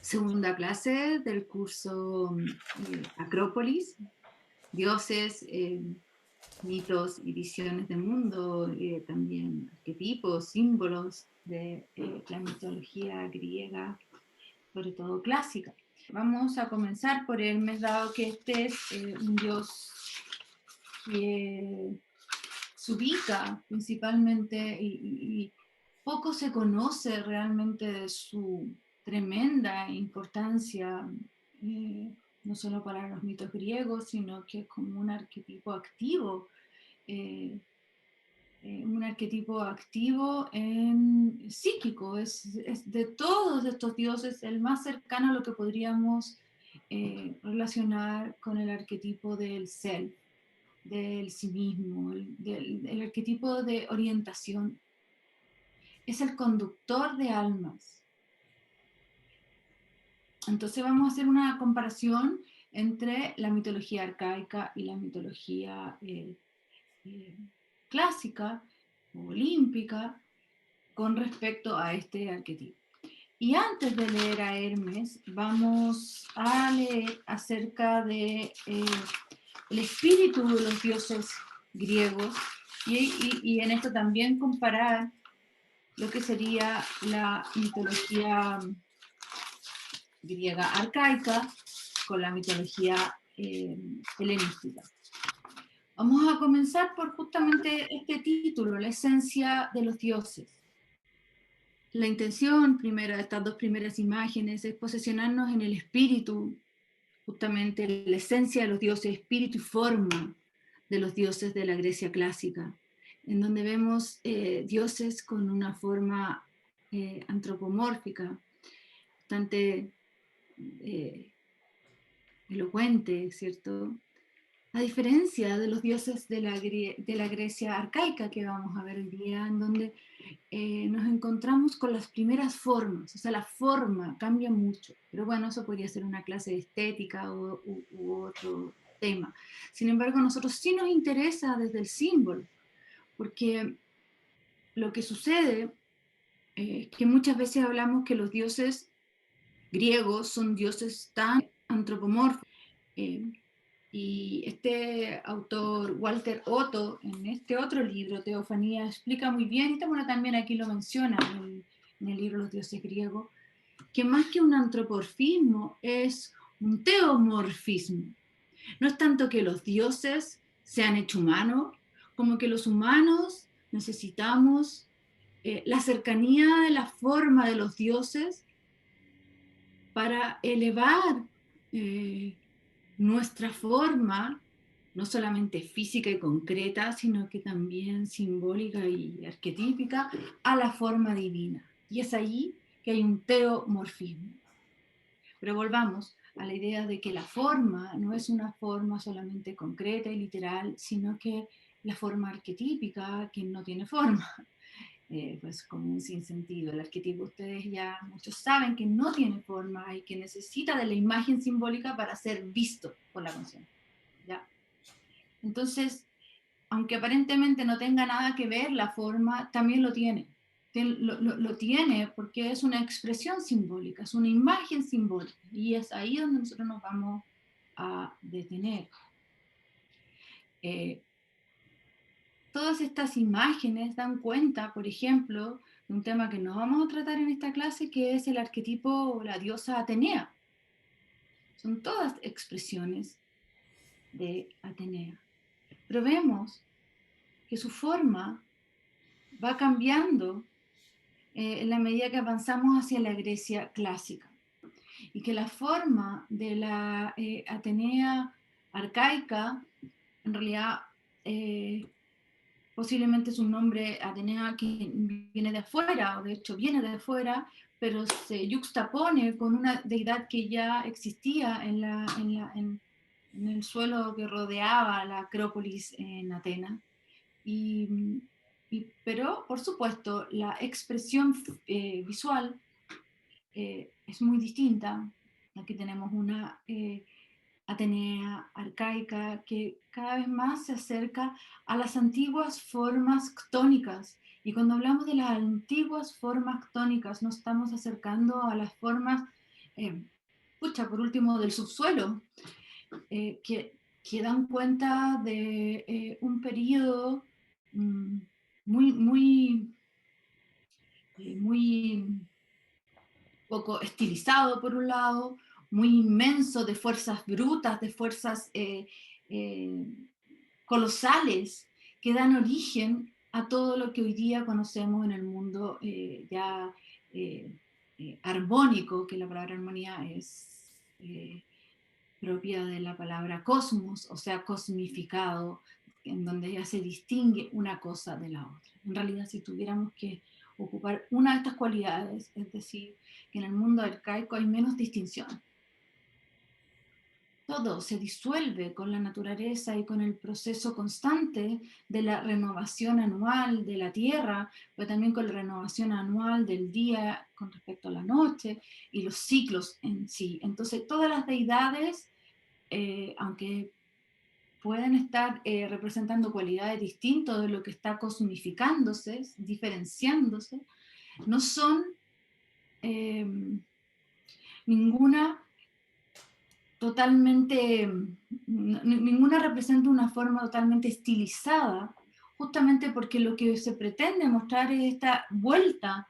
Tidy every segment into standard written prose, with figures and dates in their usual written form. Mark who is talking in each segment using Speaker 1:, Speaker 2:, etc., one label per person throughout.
Speaker 1: Segunda clase del curso Acrópolis, dioses, mitos y visiones del mundo, también arquetipos, símbolos de la mitología griega, sobre todo clásica. Vamos a comenzar por Hermes, dado que este es un dios que se ubica principalmente y poco se conoce realmente de su tremenda importancia, no solo para los mitos griegos, sino que es como eh, un arquetipo activo en psíquico, es de todos estos dioses el más cercano a lo que podríamos relacionar con el arquetipo del self, del sí mismo, del arquetipo de orientación. Es el conductor de almas. Entonces vamos a hacer una comparación entre la mitología arcaica y la mitología eh, clásica o olímpica con respecto a este arquetipo. Y antes de leer a Hermes, vamos a leer acerca de el espíritu de los dioses griegos y en esto también comparar lo que sería la mitología griega arcaica con la mitología helenística. Vamos a comenzar por justamente este título, la esencia de los dioses. La intención primera de estas dos primeras imágenes es posicionarnos en el espíritu, justamente la esencia de los dioses, espíritu y forma de los dioses de la Grecia clásica, en donde vemos dioses con una forma antropomórfica, bastante elocuente, ¿cierto? A diferencia de los dioses de la Grecia arcaica que vamos a ver hoy día, en donde nos encontramos con las primeras formas, o sea, la forma cambia mucho, pero bueno, eso podría ser una clase de estética u otro tema. Sin embargo, a nosotros sí nos interesa desde el símbolo, porque lo que sucede es que muchas veces hablamos que los dioses griegos son dioses tan antropomórficos, y este autor, Walter Otto, en este otro libro, Teofanía, explica muy bien, y bueno, también aquí lo menciona en el libro Los dioses griegos, que más que un antropomorfismo es un teomorfismo. No es tanto que los dioses sean hechos humanos, como que los humanos necesitamos la cercanía de la forma de los dioses para elevar nuestra forma, no solamente física y concreta, sino que también simbólica y arquetípica, a la forma divina. Y es ahí que hay un teomorfismo. Pero volvamos a la idea de que la forma no es una forma solamente concreta y literal, sino que la forma arquetípica, que no tiene forma, pues como un sinsentido. El arquetipo, ustedes ya muchos saben que no tiene forma y que necesita de la imagen simbólica para ser visto por la conciencia. ¿Ya? Entonces, aunque aparentemente no tenga nada que ver la forma, también lo tiene. Lo tiene porque es una expresión simbólica, es una imagen simbólica. Y es ahí donde nosotros nos vamos a detener. Eh, Todas estas imágenes dan cuenta, por ejemplo, de un tema que no vamos a tratar en esta clase, que es el arquetipo o la diosa Atenea. Son todas expresiones de Atenea. Pero vemos que su forma va cambiando en la medida que avanzamos hacia la Grecia clásica. Y que la forma de la Atenea arcaica, en realidad, posiblemente es un nombre Atenea que viene de afuera, o de hecho viene de afuera, pero se yuxtapone con una deidad que ya existía en el suelo que rodeaba la Acrópolis en Atenas. Pero, por supuesto, la expresión visual es muy distinta. Aquí tenemos una Atenea arcaica que cada vez más se acerca a las antiguas formas ctónicas. Y cuando hablamos de las antiguas formas ctónicas, nos estamos acercando a las formas por último, del subsuelo, que dan cuenta de un periodo mm, muy, muy, muy poco estilizado por un lado, muy inmenso de fuerzas brutas, de fuerzas eh, colosales que dan origen a todo lo que hoy día conocemos en el mundo ya eh, armónico, que la palabra armonía es propia de la palabra cosmos, o sea, cosmificado, en donde ya se distingue una cosa de la otra. En realidad, si tuviéramos que ocupar una de estas cualidades, es decir, que en el mundo arcaico hay menos distinción. Todo se disuelve con la naturaleza y con el proceso constante de la renovación anual de la Tierra, pero también con la renovación anual del día con respecto a la noche y los ciclos en sí. Entonces, todas las deidades, aunque pueden estar representando cualidades distintas de lo que está cosmificándose, diferenciándose, no son eh, ninguna totalmente, ninguna representa una forma totalmente estilizada, justamente porque lo que se pretende mostrar es esta vuelta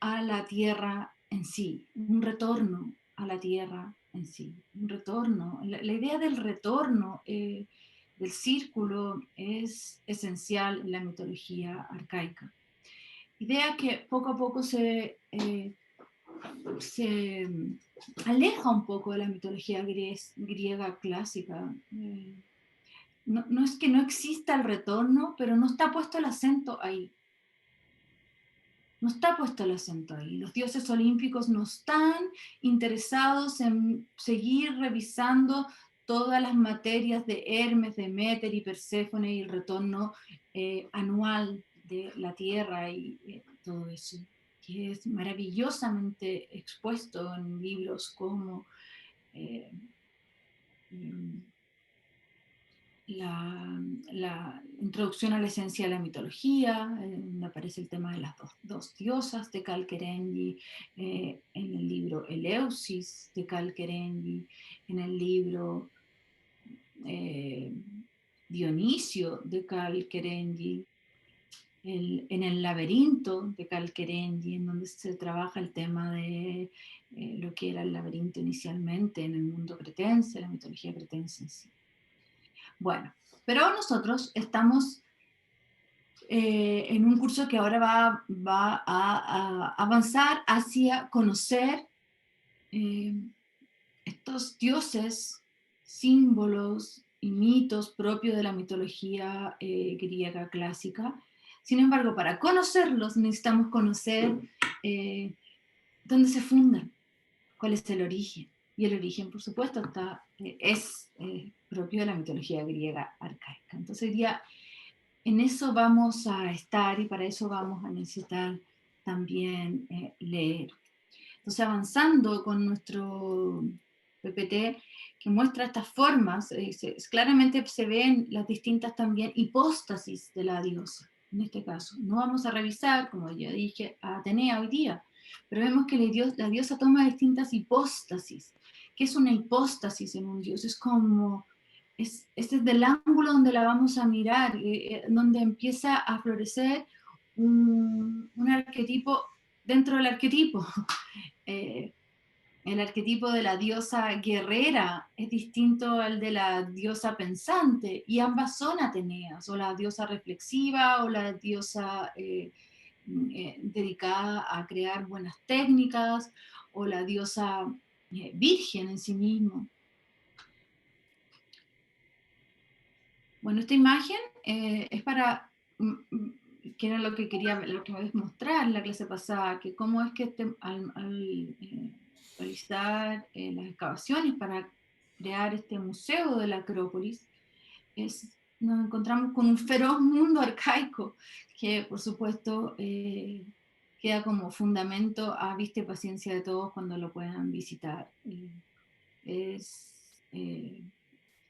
Speaker 1: a la tierra en sí, un retorno a la tierra en sí, un retorno. La idea del retorno del círculo es esencial en la mitología arcaica. Idea que poco a poco se aleja un poco de la mitología griega clásica. No es que no exista el retorno, pero no está puesto el acento ahí. No está puesto el acento ahí. Los dioses olímpicos no están interesados en seguir revisando todas las materias de Hermes, Deméter y Perséfone y el retorno anual de la Tierra y todo eso, que es maravillosamente expuesto en libros como eh, la introducción a la esencia de la mitología, donde aparece el tema de las dos diosas de Calquerengi, en el libro Eleusis de Calquerengi, en el libro eh, Dionisio de Calquerengi, en el laberinto de Calquerengi, en donde se trabaja el tema de lo que era el laberinto inicialmente en el mundo cretense, la mitología cretense en sí. Bueno, pero nosotros estamos en un curso que ahora va a avanzar hacia conocer eh, estos dioses, símbolos y mitos propios de la mitología griega clásica. Sin embargo, para conocerlos necesitamos conocer eh, dónde se fundan, cuál es el origen. Y el origen, por supuesto, es propio de la mitología griega arcaica. Entonces, ya en eso vamos a estar y para eso vamos a necesitar también leer. Entonces, avanzando con nuestro PPT, que muestra estas formas, claramente se ven las distintas también hipóstasis de la diosa, en este caso. No vamos a revisar, como ya dije, a Atenea hoy día, pero vemos que la diosa toma distintas hipóstasis. ¿Qué es una hipóstasis en un dios? Es como este es del ángulo donde la vamos a mirar, donde empieza a florecer un arquetipo dentro del arquetipo. Eh, el arquetipo de la diosa guerrera es distinto al de la diosa pensante, y ambas son Ateneas, o la diosa reflexiva, o la diosa dedicada a crear buenas técnicas, o la diosa virgen en sí mismo. Bueno, esta imagen es para, que era lo que quería la otra vez mostrar en la clase pasada, que cómo es que al realizar las excavaciones para crear este museo de la Acrópolis, nos encontramos con un feroz mundo arcaico que, por supuesto, queda como fundamento a vista y paciencia de todos cuando lo puedan visitar. Es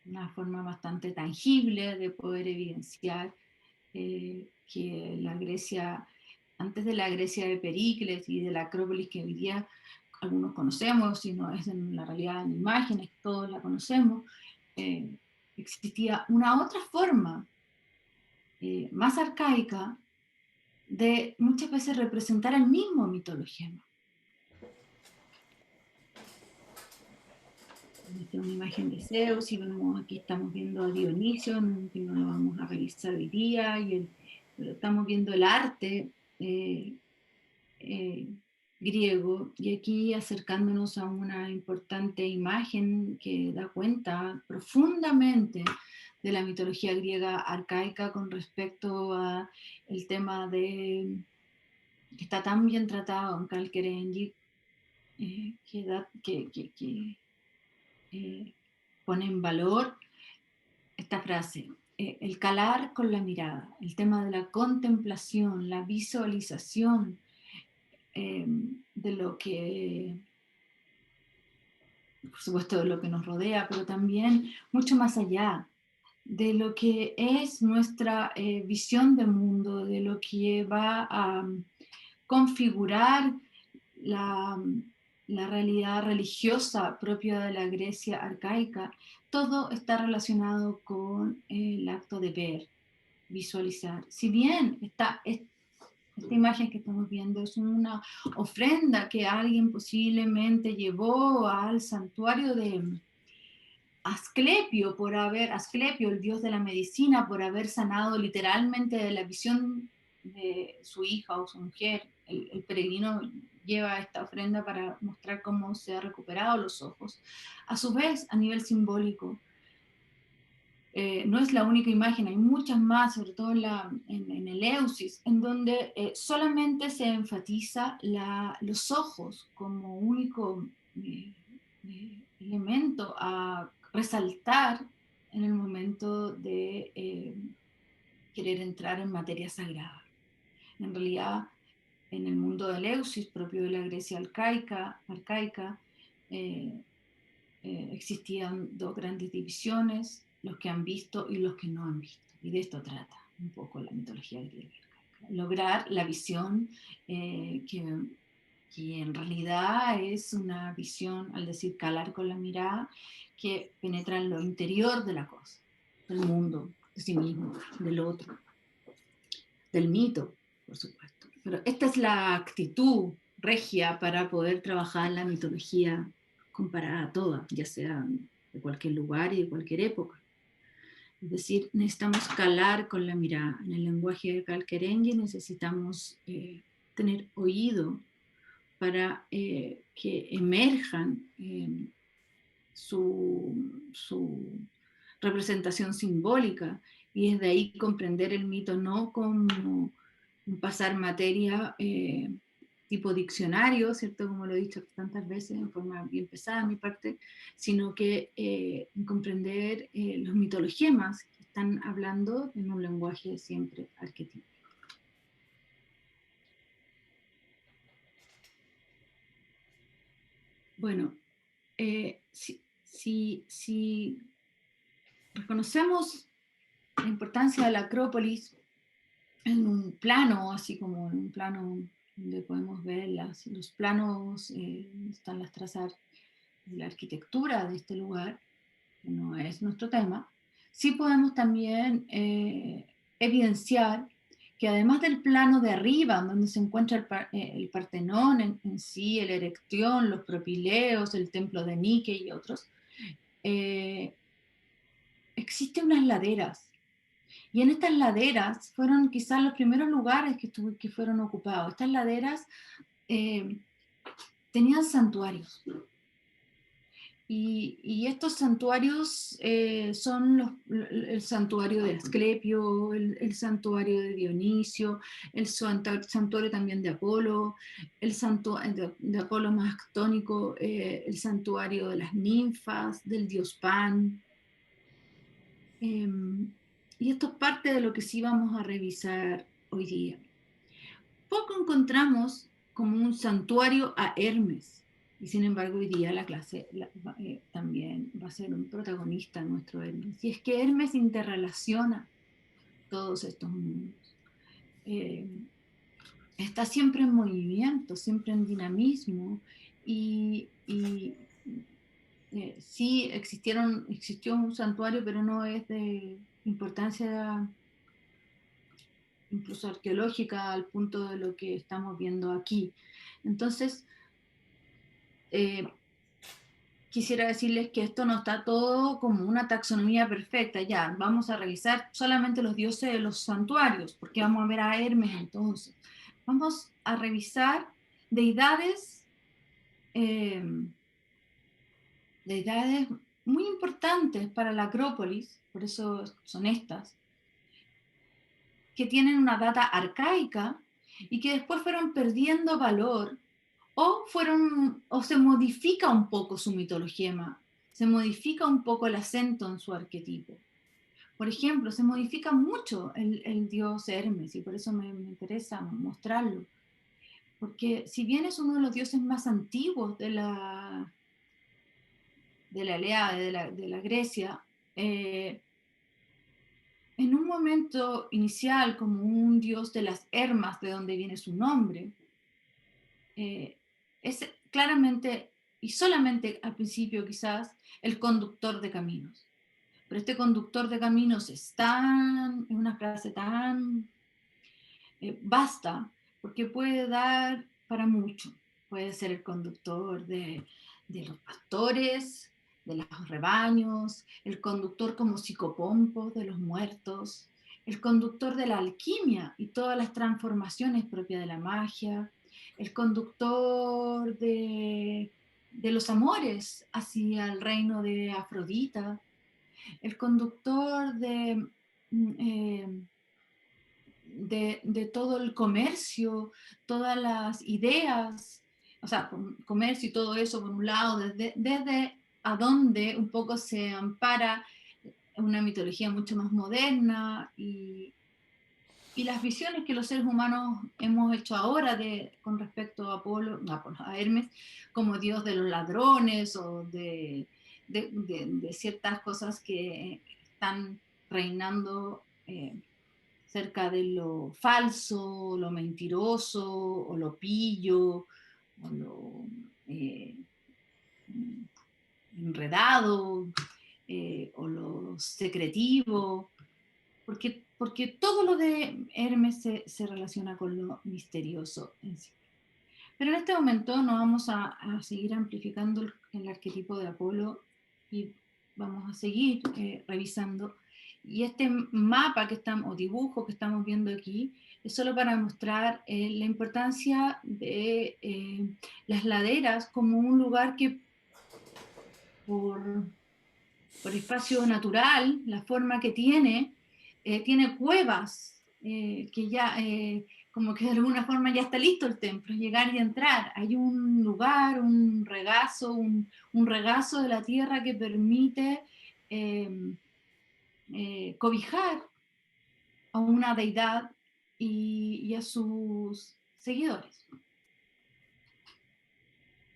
Speaker 1: una forma bastante tangible de poder evidenciar que la Grecia, antes de la Grecia de Pericles y de la Acrópolis que hoy día algunos conocemos, si no es en la realidad en imágenes, todos la conocemos, existía una otra forma más arcaica de muchas veces representar el mismo mitologema. Esta es una imagen de Zeus y vemos, aquí estamos viendo a Dionisio, que no lo vamos a revisar hoy día, pero estamos viendo el arte eh, griego, y aquí acercándonos a una importante imagen que da cuenta profundamente de la mitología griega arcaica con respecto a el tema de que está tan bien tratado en Calquerengi, que pone en valor esta frase, el calar con la mirada, el tema de la contemplación, la visualización de lo que, por supuesto, de lo que nos rodea, pero también mucho más allá de lo que es nuestra visión de mundo, de lo que va a configurar la, la realidad religiosa propia de la Grecia arcaica. Todo está relacionado con el acto de ver, visualizar. Si bien esta imagen que estamos viendo es una ofrenda que alguien posiblemente llevó al santuario de Asclepio, el dios de la medicina, por haber sanado literalmente de la visión de su hija o su mujer. El peregrino lleva esta ofrenda para mostrar cómo se han recuperado los ojos. A su vez, a nivel simbólico, no es la única imagen, hay muchas más, sobre todo en el Eusis, en donde solamente se enfatiza los ojos como único elemento a resaltar en el momento de querer entrar en materia sagrada. En realidad, en el mundo del Eusis, propio de la Grecia arcaica, existían dos grandes divisiones, los que han visto y los que no han visto. Y de esto trata un poco la mitología griega. Lograr la visión que en realidad es una visión, al decir calar con la mirada, que penetra en lo interior de la cosa, del mundo, de sí mismo, del otro, del mito, por supuesto. Pero esta es la actitud regia para poder trabajar la mitología comparada a todas, ya sea de cualquier lugar y de cualquier época. Es decir, necesitamos calar con la mirada. En el lenguaje de Calquerengue necesitamos tener oído para que emerjan su representación simbólica, y desde ahí comprender el mito no como un pasar materia tipo diccionario, ¿cierto? Como lo he dicho tantas veces en forma bien pesada en mi parte, sino que comprender los mitologemas que están hablando en un lenguaje siempre arquetípico. Bueno, si reconocemos la importancia de la Acrópolis en un plano, así como en un plano donde podemos ver los planos, están las trazas de la arquitectura de este lugar, que no es nuestro tema, sí podemos también evidenciar que además del plano de arriba, donde se encuentra el Partenón en sí, el Erección, los Propileos, el templo de Nike y otros, eh, existen unas laderas. Y en estas laderas fueron quizás los primeros lugares que fueron ocupados. Estas laderas tenían santuarios. Y estos santuarios son el santuario de Asclepio, el santuario de Dionisio, el santuario también de Apolo, el santuario de Apolo más actónico, el santuario de las ninfas, del dios Pan. Y esto es parte de lo que sí vamos a revisar hoy día. Poco encontramos como un santuario a Hermes, y sin embargo hoy día la clase también va a ser un protagonista nuestro Hermes. Y es que Hermes interrelaciona todos estos mundos. Está siempre en movimiento, siempre en dinamismo, y sí existió un santuario, pero no es de importancia incluso arqueológica al punto de lo que estamos viendo aquí. Entonces, eh, quisiera decirles que esto no está todo como una taxonomía perfecta, ya, vamos a revisar solamente los dioses de los santuarios, porque vamos a ver a Hermes entonces. Vamos a revisar deidades, eh, deidades muy importantes para la Acrópolis, por eso son estas, que tienen una data arcaica y que después fueron perdiendo valor o se modifica un poco su mitología, se modifica un poco el acento en su arquetipo. Por ejemplo, se modifica mucho el dios Hermes y por eso me interesa mostrarlo. Porque si bien es uno de los dioses más antiguos de la Ilíada, de la Grecia, eh, en un momento inicial como un dios de las Hermas, de donde viene su nombre, es claramente y solamente al principio quizás el conductor de caminos. Pero este conductor de caminos es una frase tan vasta, porque puede dar para mucho. Puede ser el conductor de los pastores, de los rebaños, el conductor como psicopompo de los muertos, el conductor de la alquimia y todas las transformaciones propias de la magia, el conductor de los amores hacia el reino de Afrodita, el conductor de todo el comercio, todas las ideas, o sea, comercio y todo eso por un lado, desde a donde un poco se ampara una mitología mucho más moderna y las visiones que los seres humanos hemos hecho ahora con respecto a Apolo, a Hermes, como dios de los ladrones o de ciertas cosas que están reinando cerca de lo falso, lo mentiroso, o lo pillo, o lo enredado, o lo secretivo, porque todo lo de Hermes se relaciona con lo misterioso en sí. Pero en este momento no vamos a seguir amplificando el arquetipo de Apolo y vamos a seguir revisando. Y este mapa que estamos, o dibujo que estamos viendo aquí, es solo para mostrar la importancia de las laderas como un lugar que por, por espacio natural, la forma que tiene cuevas que ya como que de alguna forma ya está listo el templo, llegar y entrar. Hay un lugar, un regazo de la tierra que permite eh, cobijar a una deidad y a sus seguidores.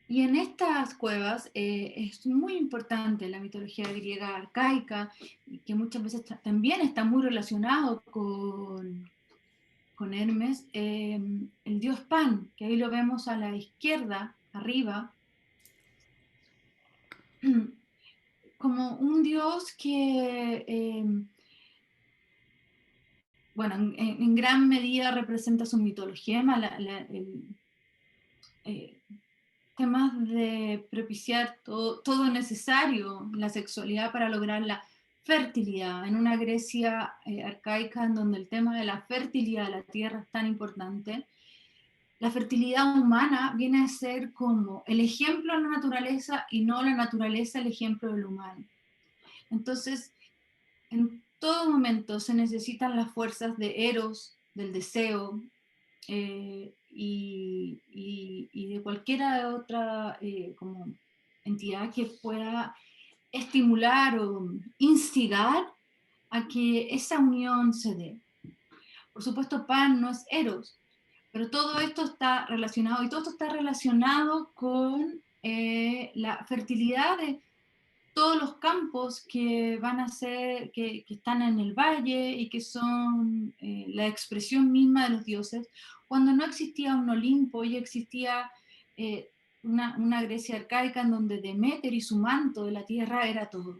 Speaker 1: Y en estas cuevas es muy importante la mitología griega arcaica, que muchas veces también está muy relacionado con Hermes, el dios Pan, que ahí lo vemos a la izquierda, arriba, como un dios que, bueno, en gran medida representa su mitología, eh, temas de propiciar todo necesario, la sexualidad para lograr la fertilidad, en una Grecia arcaica en donde el tema de la fertilidad de la tierra es tan importante. La fertilidad humana viene a ser como el ejemplo de la naturaleza y no la naturaleza el ejemplo del humano. Entonces, en todo momento se necesitan las fuerzas de Eros, del deseo, y de cualquier otra como entidad que pueda estimular o instigar a que esa unión se dé. Por supuesto, Pan no es Eros, pero todo esto está relacionado, y todo esto está relacionado con la fertilidad de todos los campos que van a ser, que están en el valle y que son la expresión misma de los dioses, cuando no existía un Olimpo y existía una Grecia arcaica en donde Deméter y su manto de la tierra era todo.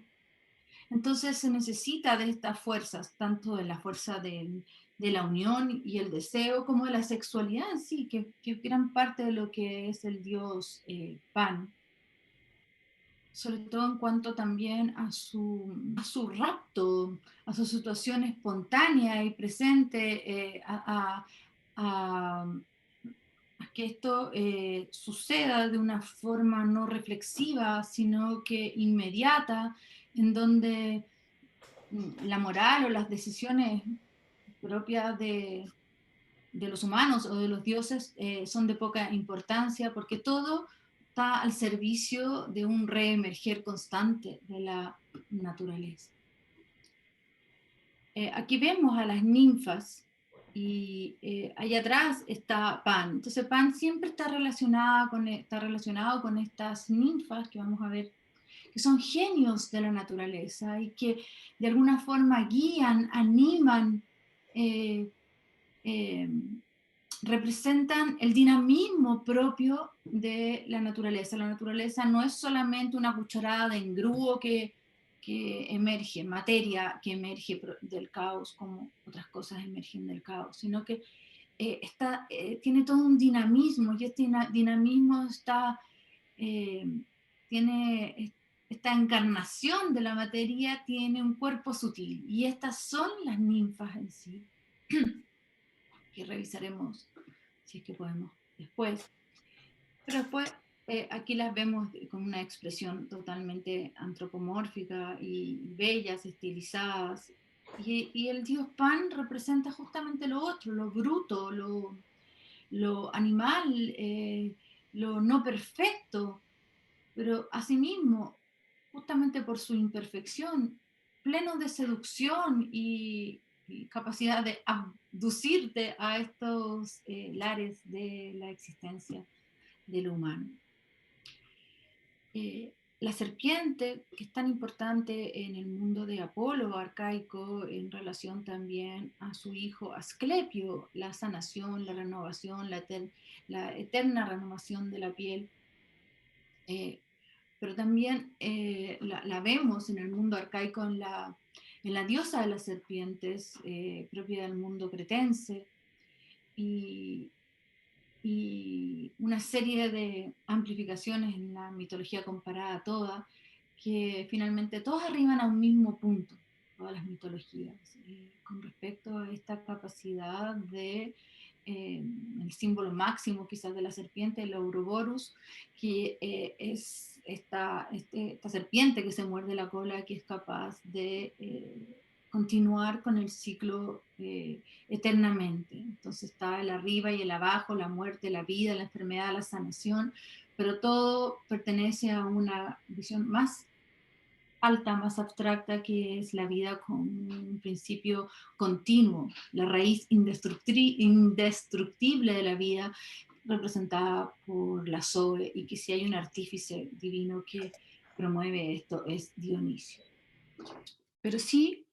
Speaker 1: Entonces se necesita de estas fuerzas, tanto de la fuerza de la unión y el deseo, como de la sexualidad en sí, que gran parte de lo que es el dios Pan, sobre todo en cuanto también a su rapto, a su situación espontánea y presente, a que esto suceda de una forma no reflexiva, sino que inmediata, en donde la moral o las decisiones propias de los humanos o de los dioses son de poca importancia, porque todo está al servicio de un reemerger constante de la naturaleza. Aquí vemos a las ninfas y allá atrás está Pan. Entonces Pan siempre está relacionado con estas ninfas que vamos a ver, que son genios de la naturaleza y que de alguna forma guían, animan, eh, eh, representan el dinamismo propio de la naturaleza. La naturaleza no es solamente una cucharada de engrudo que emerge, materia que emerge del caos, como otras cosas emergen del caos, sino que tiene todo un dinamismo, y este dinamismo eh, tiene esta encarnación de la materia, tiene un cuerpo sutil, y estas son las ninfas en sí, que revisaremos si es que podemos después. Pero después aquí las vemos con una expresión totalmente antropomórfica y bellas, estilizadas. Y el dios Pan representa justamente lo otro, lo bruto, lo animal, lo no perfecto, pero asimismo, justamente por su imperfección, pleno de seducción y capacidad de abducirte a estos lares de la existencia del humano. La serpiente, que es tan importante en el mundo de Apolo arcaico, en relación también a su hijo Asclepio, la sanación, la renovación, la eterna renovación de la piel, pero también la vemos en el mundo arcaico en la diosa de las serpientes, propia del mundo cretense, y, y una serie de amplificaciones en la mitología comparada toda, que finalmente todos arriban a un mismo punto, todas las mitologías, con respecto a esta capacidad de el símbolo máximo quizás de la serpiente, el Ouroboros, que es esta serpiente que se muerde la cola, que es capaz de continuar con el ciclo eternamente. Entonces está el arriba y el abajo, la muerte, la vida, la enfermedad, la sanación, pero todo pertenece a una visión más alta, más abstracta, que es la vida con un principio continuo, la raíz indestructible de la vida, representada por la Zoe, y que si hay un artífice divino que promueve esto es Dionisio. Pero sí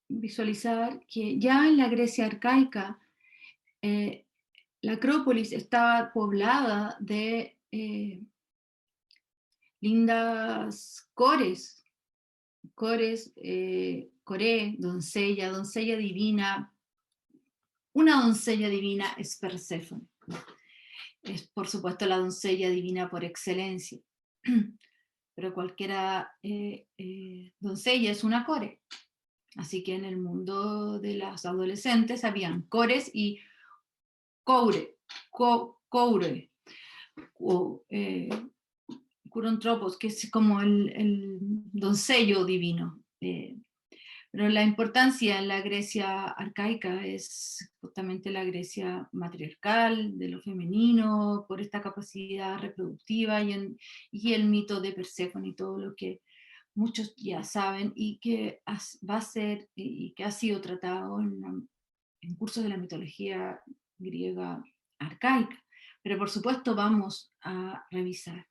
Speaker 1: visualizar que ya en la Grecia arcaica eh, la Acrópolis estaba poblada de lindas cores, coré, doncella, doncella divina. Una doncella divina es Perséfone. Es por supuesto la doncella divina por excelencia. Pero cualquiera doncella es una core. Así que en el mundo de las adolescentes habían cores y coure, coure, o, curontropos, que es como el doncello divino. Pero la importancia en la Grecia arcaica es justamente la Grecia matriarcal, de lo femenino, por esta capacidad reproductiva y el mito de Perséfone y todo lo que muchos ya saben y que va a ser y que ha sido tratado en cursos de la mitología griega arcaica. Pero por supuesto vamos a revisar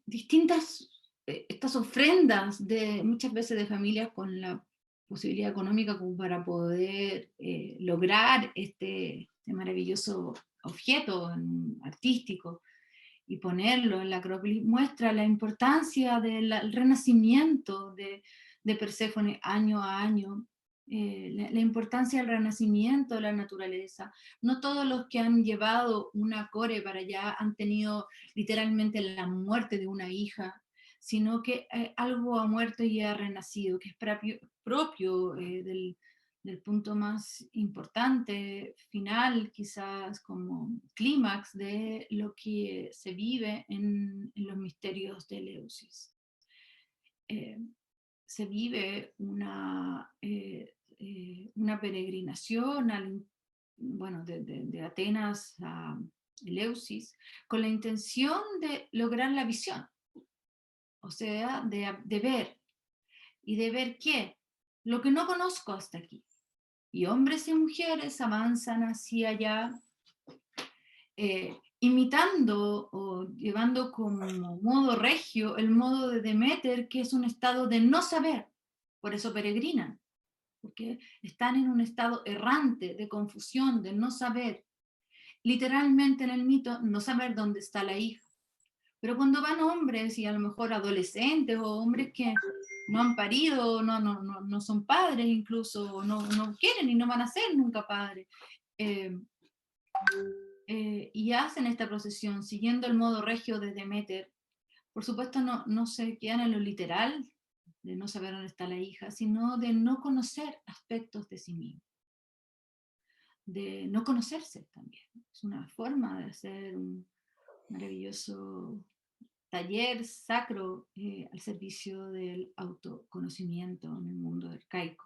Speaker 1: distintas estas ofrendas de muchas veces de familias con la posibilidad económica como para poder lograr este este maravilloso objeto artístico y ponerlo en la Acrópolis, muestra la importancia del renacimiento de Perséfone año a año, la importancia del renacimiento de la naturaleza. No todos los que han llevado una core para allá han tenido literalmente la muerte de una hija, sino que algo ha muerto y ha renacido, que es propio del punto más importante, final, quizás como clímax de lo que se vive en los misterios de Eleusis. Se vive una peregrinación bueno, de Atenas a Eleusis con la intención de lograr la visión, o sea, de ver. ¿Y de ver qué? Lo que no conozco hasta aquí. Y hombres y mujeres avanzan hacia allá, imitando o llevando como modo regio el modo de Deméter, que es un estado de no saber. Por eso peregrinan, porque están en un estado errante, de confusión, de no saber. Literalmente en el mito, no saber dónde está la hija. Pero cuando van hombres y a lo mejor adolescentes o hombres que no han parido, no son padres incluso, no quieren y no van a ser nunca padres, y hacen esta procesión siguiendo el modo regio de Deméter, por supuesto no se quedan en lo literal, de no saber dónde está la hija, sino de no conocer aspectos de sí mismo, de no conocerse también. Es una forma de hacer un maravilloso taller sacro al servicio del autoconocimiento en el mundo arcaico.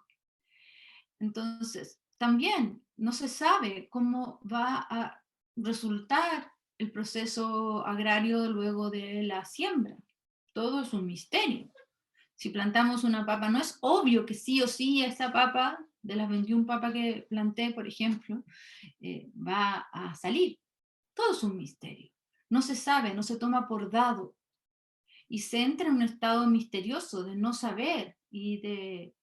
Speaker 1: Entonces, también no se sabe cómo va a resultar el proceso agrario luego de la siembra. Todo es un misterio. Si plantamos una papa, no es obvio que sí o sí esa papa, de las 21 papas que planté, por ejemplo, va a salir. Todo es un misterio. No se sabe, no se toma por dado. Y se entra en un estado misterioso de no saber y de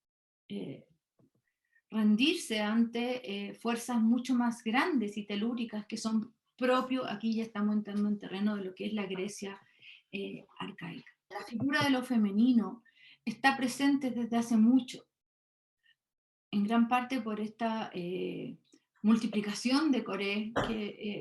Speaker 1: rendirse ante fuerzas mucho más grandes y telúricas que son propios, aquí ya estamos entrando en terreno de lo que es la Grecia arcaica. La figura de lo femenino está presente desde hace mucho, en gran parte por esta multiplicación de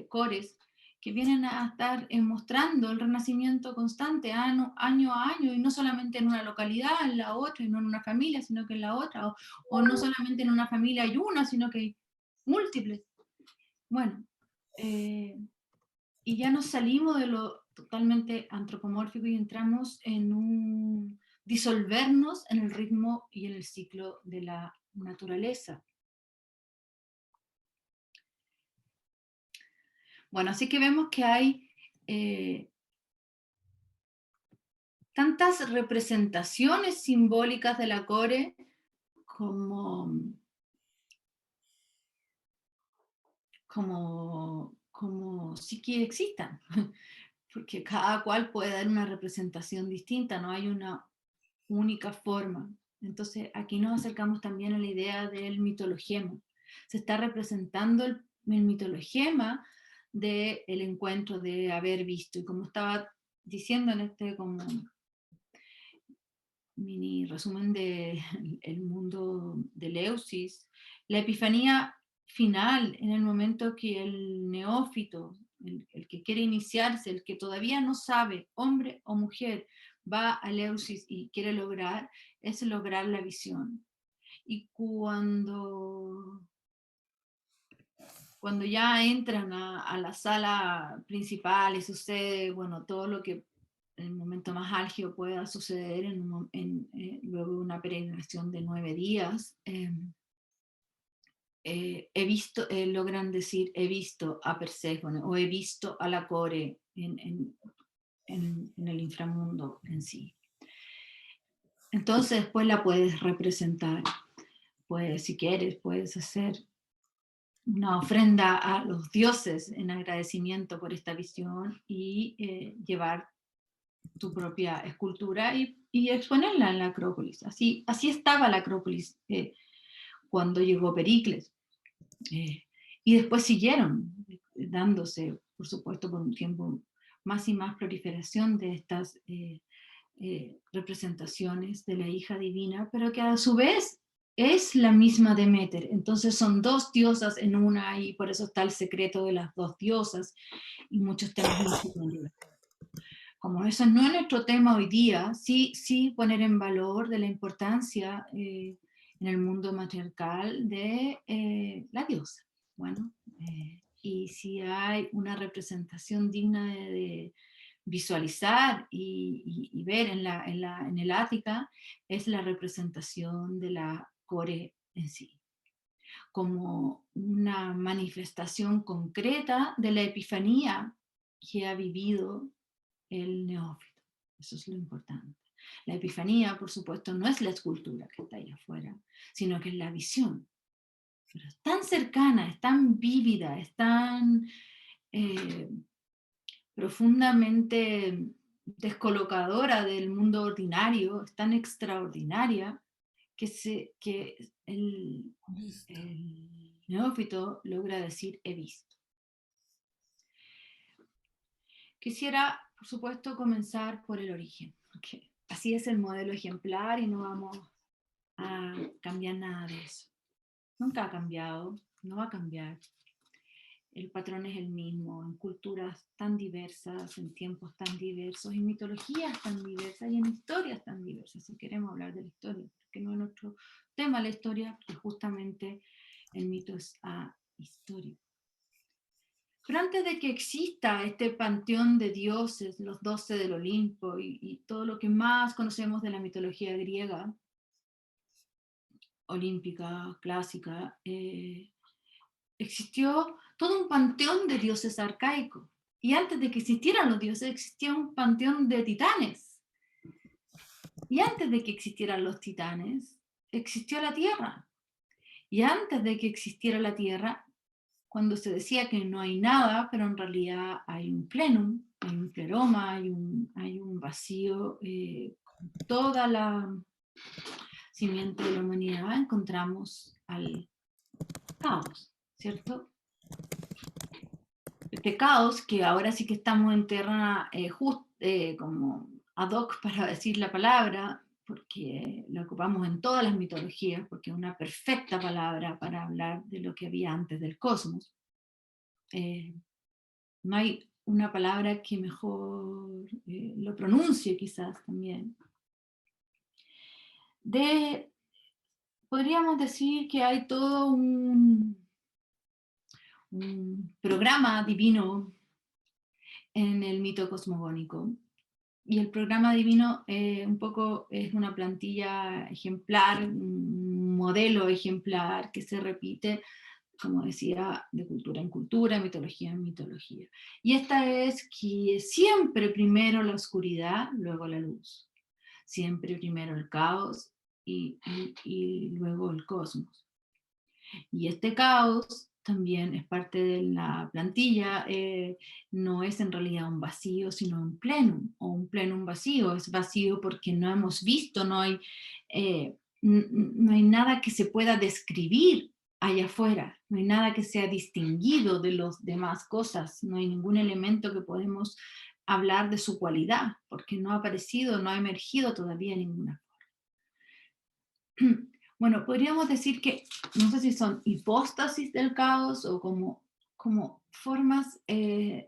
Speaker 1: cores que vienen a estar mostrando el renacimiento constante año a año, y no solamente en una localidad, en la otra, y no en una familia, sino que en la otra, o no solamente en una familia hay una, sino que hay múltiples. Bueno, y ya nos salimos de lo totalmente antropomórfico y entramos en un disolvernos en el ritmo y en el ciclo de la naturaleza. Bueno, así que vemos que hay tantas representaciones simbólicas de la core como sí que existan, porque cada cual puede dar una representación distinta, no hay una única forma. Entonces aquí nos acercamos también a la idea del mitologema. Se está representando el mitologema del encuentro de haber visto, y como estaba diciendo en este como mini resumen de el mundo de Eleusis, la epifanía final, en el momento que el neófito, el que quiere iniciarse, el que todavía no sabe, hombre o mujer, va a Eleusis y quiere lograr, es lograr la visión. Y cuando ya entran a la sala principal y sucede, bueno, todo lo que en el momento más álgido pueda suceder luego de una peregrinación de 9 días, logran decir, he visto a Perséfone o he visto a la core en el inframundo en sí. Entonces después la puedes representar, pues si quieres puedes hacer una ofrenda a los dioses en agradecimiento por esta visión y llevar tu propia escultura y exponerla en la Acrópolis. Así estaba la Acrópolis cuando llegó Pericles. Y después siguieron dándose, por supuesto, por un tiempo más y más proliferación de estas representaciones de la hija divina, pero que a su vez es la misma Deméter. Entonces son dos diosas en una, y por eso está el secreto de las dos diosas y muchos temas místicos. Como eso no es nuestro tema hoy día, sí poner en valor de la importancia en el mundo matriarcal de la diosa. Bueno, y si hay una representación digna de visualizar y ver en el Ática, es la representación de la core en sí, como una manifestación concreta de la epifanía que ha vivido el neófito. Eso es lo importante. La epifanía, por supuesto, no es la escultura que está ahí afuera, sino que es la visión. Pero es tan cercana, es tan vívida, es tan profundamente descolocadora del mundo ordinario, es tan extraordinaria, que el neófito logra decir he visto. Quisiera, por supuesto, comenzar por el origen, porque así es el modelo ejemplar y no vamos a cambiar nada de eso. Nunca ha cambiado, no va a cambiar. El patrón es el mismo, en culturas tan diversas, en tiempos tan diversos, en mitologías tan diversas y en historias tan diversas, si queremos hablar de la historia, porque no es nuestro tema la historia, porque justamente el mito es ahistórico. Pero antes de que exista este panteón de dioses, los 12 del Olimpo y todo lo que más conocemos de la mitología griega, olímpica, clásica, existió todo un panteón de dioses arcaicos. Y antes de que existieran los dioses, existía un panteón de titanes. Y antes de que existieran los titanes, existió la Tierra. Y antes de que existiera la Tierra, cuando se decía que no hay nada, pero en realidad hay un plenum, hay un pleroma, hay un vacío, con toda la simiente de la humanidad, encontramos al caos, ¿cierto? Este caos, que ahora sí que estamos en tierra como ad hoc para decir la palabra, porque la ocupamos en todas las mitologías, porque es una perfecta palabra para hablar de lo que había antes del cosmos. No hay una palabra que mejor lo pronuncie quizás también. Podríamos decir que hay todo un programa divino en el mito cosmogónico. Y el programa divino un poco es una plantilla ejemplar, un modelo ejemplar que se repite, como decía, de cultura en cultura, mitología en mitología. Y esta es que siempre primero la oscuridad, luego la luz. Siempre primero el caos y luego el cosmos. Y este caos también es parte de la plantilla, no es en realidad un vacío, sino un plenum, o un plenum vacío. Es vacío porque no hemos visto, no hay nada que se pueda describir allá afuera, no hay nada que sea distinguido de las demás cosas, no hay ningún elemento que podemos hablar de su cualidad, porque no ha aparecido, no ha emergido todavía ninguna forma. Bueno, podríamos decir que, no sé si son hipóstasis del caos o como formas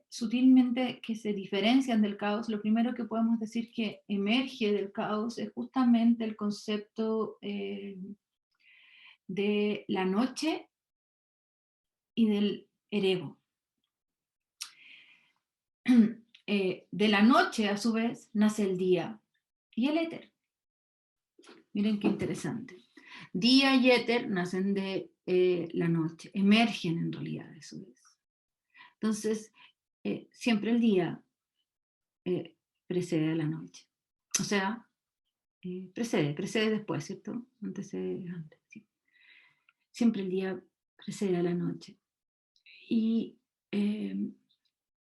Speaker 1: sutilmente que se diferencian del caos. Lo primero que podemos decir que emerge del caos es justamente el concepto de la noche y del erebo. De la noche, a su vez, nace el día y el éter. Miren qué interesante. Día y éter nacen de la noche, emergen en realidad de su vez. Entonces, siempre el día precede a la noche. O sea, precede después, ¿cierto? Antes, sí. Siempre el día precede a la noche. Y el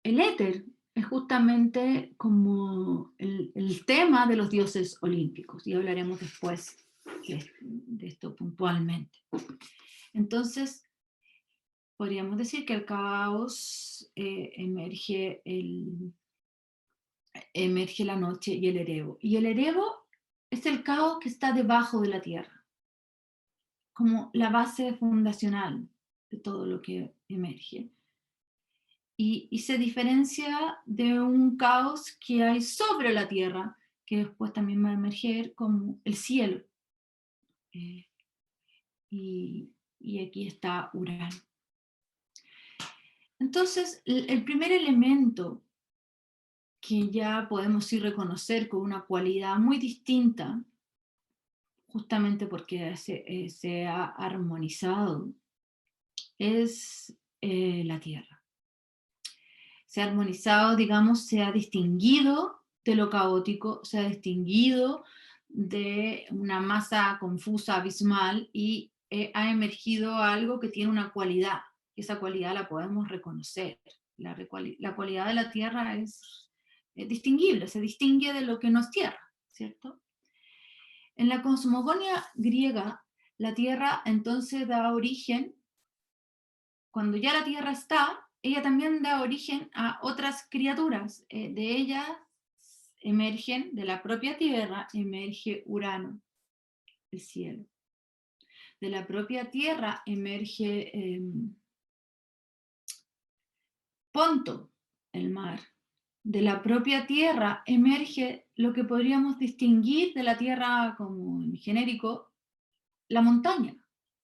Speaker 1: éter es justamente como el tema de los dioses olímpicos, y hablaremos después de esto puntualmente. Entonces, podríamos decir que el caos emerge la noche y el erebo. Y el erebo es el caos que está debajo de la tierra, como la base fundacional de todo lo que emerge. Y se diferencia de un caos que hay sobre la tierra, que después también va a emerger como el cielo. Eh, y aquí está Urano. Entonces, el primer elemento que ya podemos sí reconocer con una cualidad muy distinta, justamente porque se ha armonizado, es la Tierra. Se ha armonizado, digamos, se ha distinguido de lo caótico, se ha distinguido de una masa confusa, abismal, y ha emergido algo que tiene una cualidad. Esa cualidad la podemos reconocer. La cualidad de la Tierra es distinguible, se distingue de lo que no es Tierra, ¿cierto? En la cosmogonía griega, la Tierra entonces da origen, cuando ya la Tierra está, ella también da origen a otras criaturas. De ellas emergen, de la propia Tierra, emerge Urano, el cielo. De la propia Tierra emerge Ponto, el mar. De la propia Tierra emerge lo que podríamos distinguir de la Tierra como en genérico, la montaña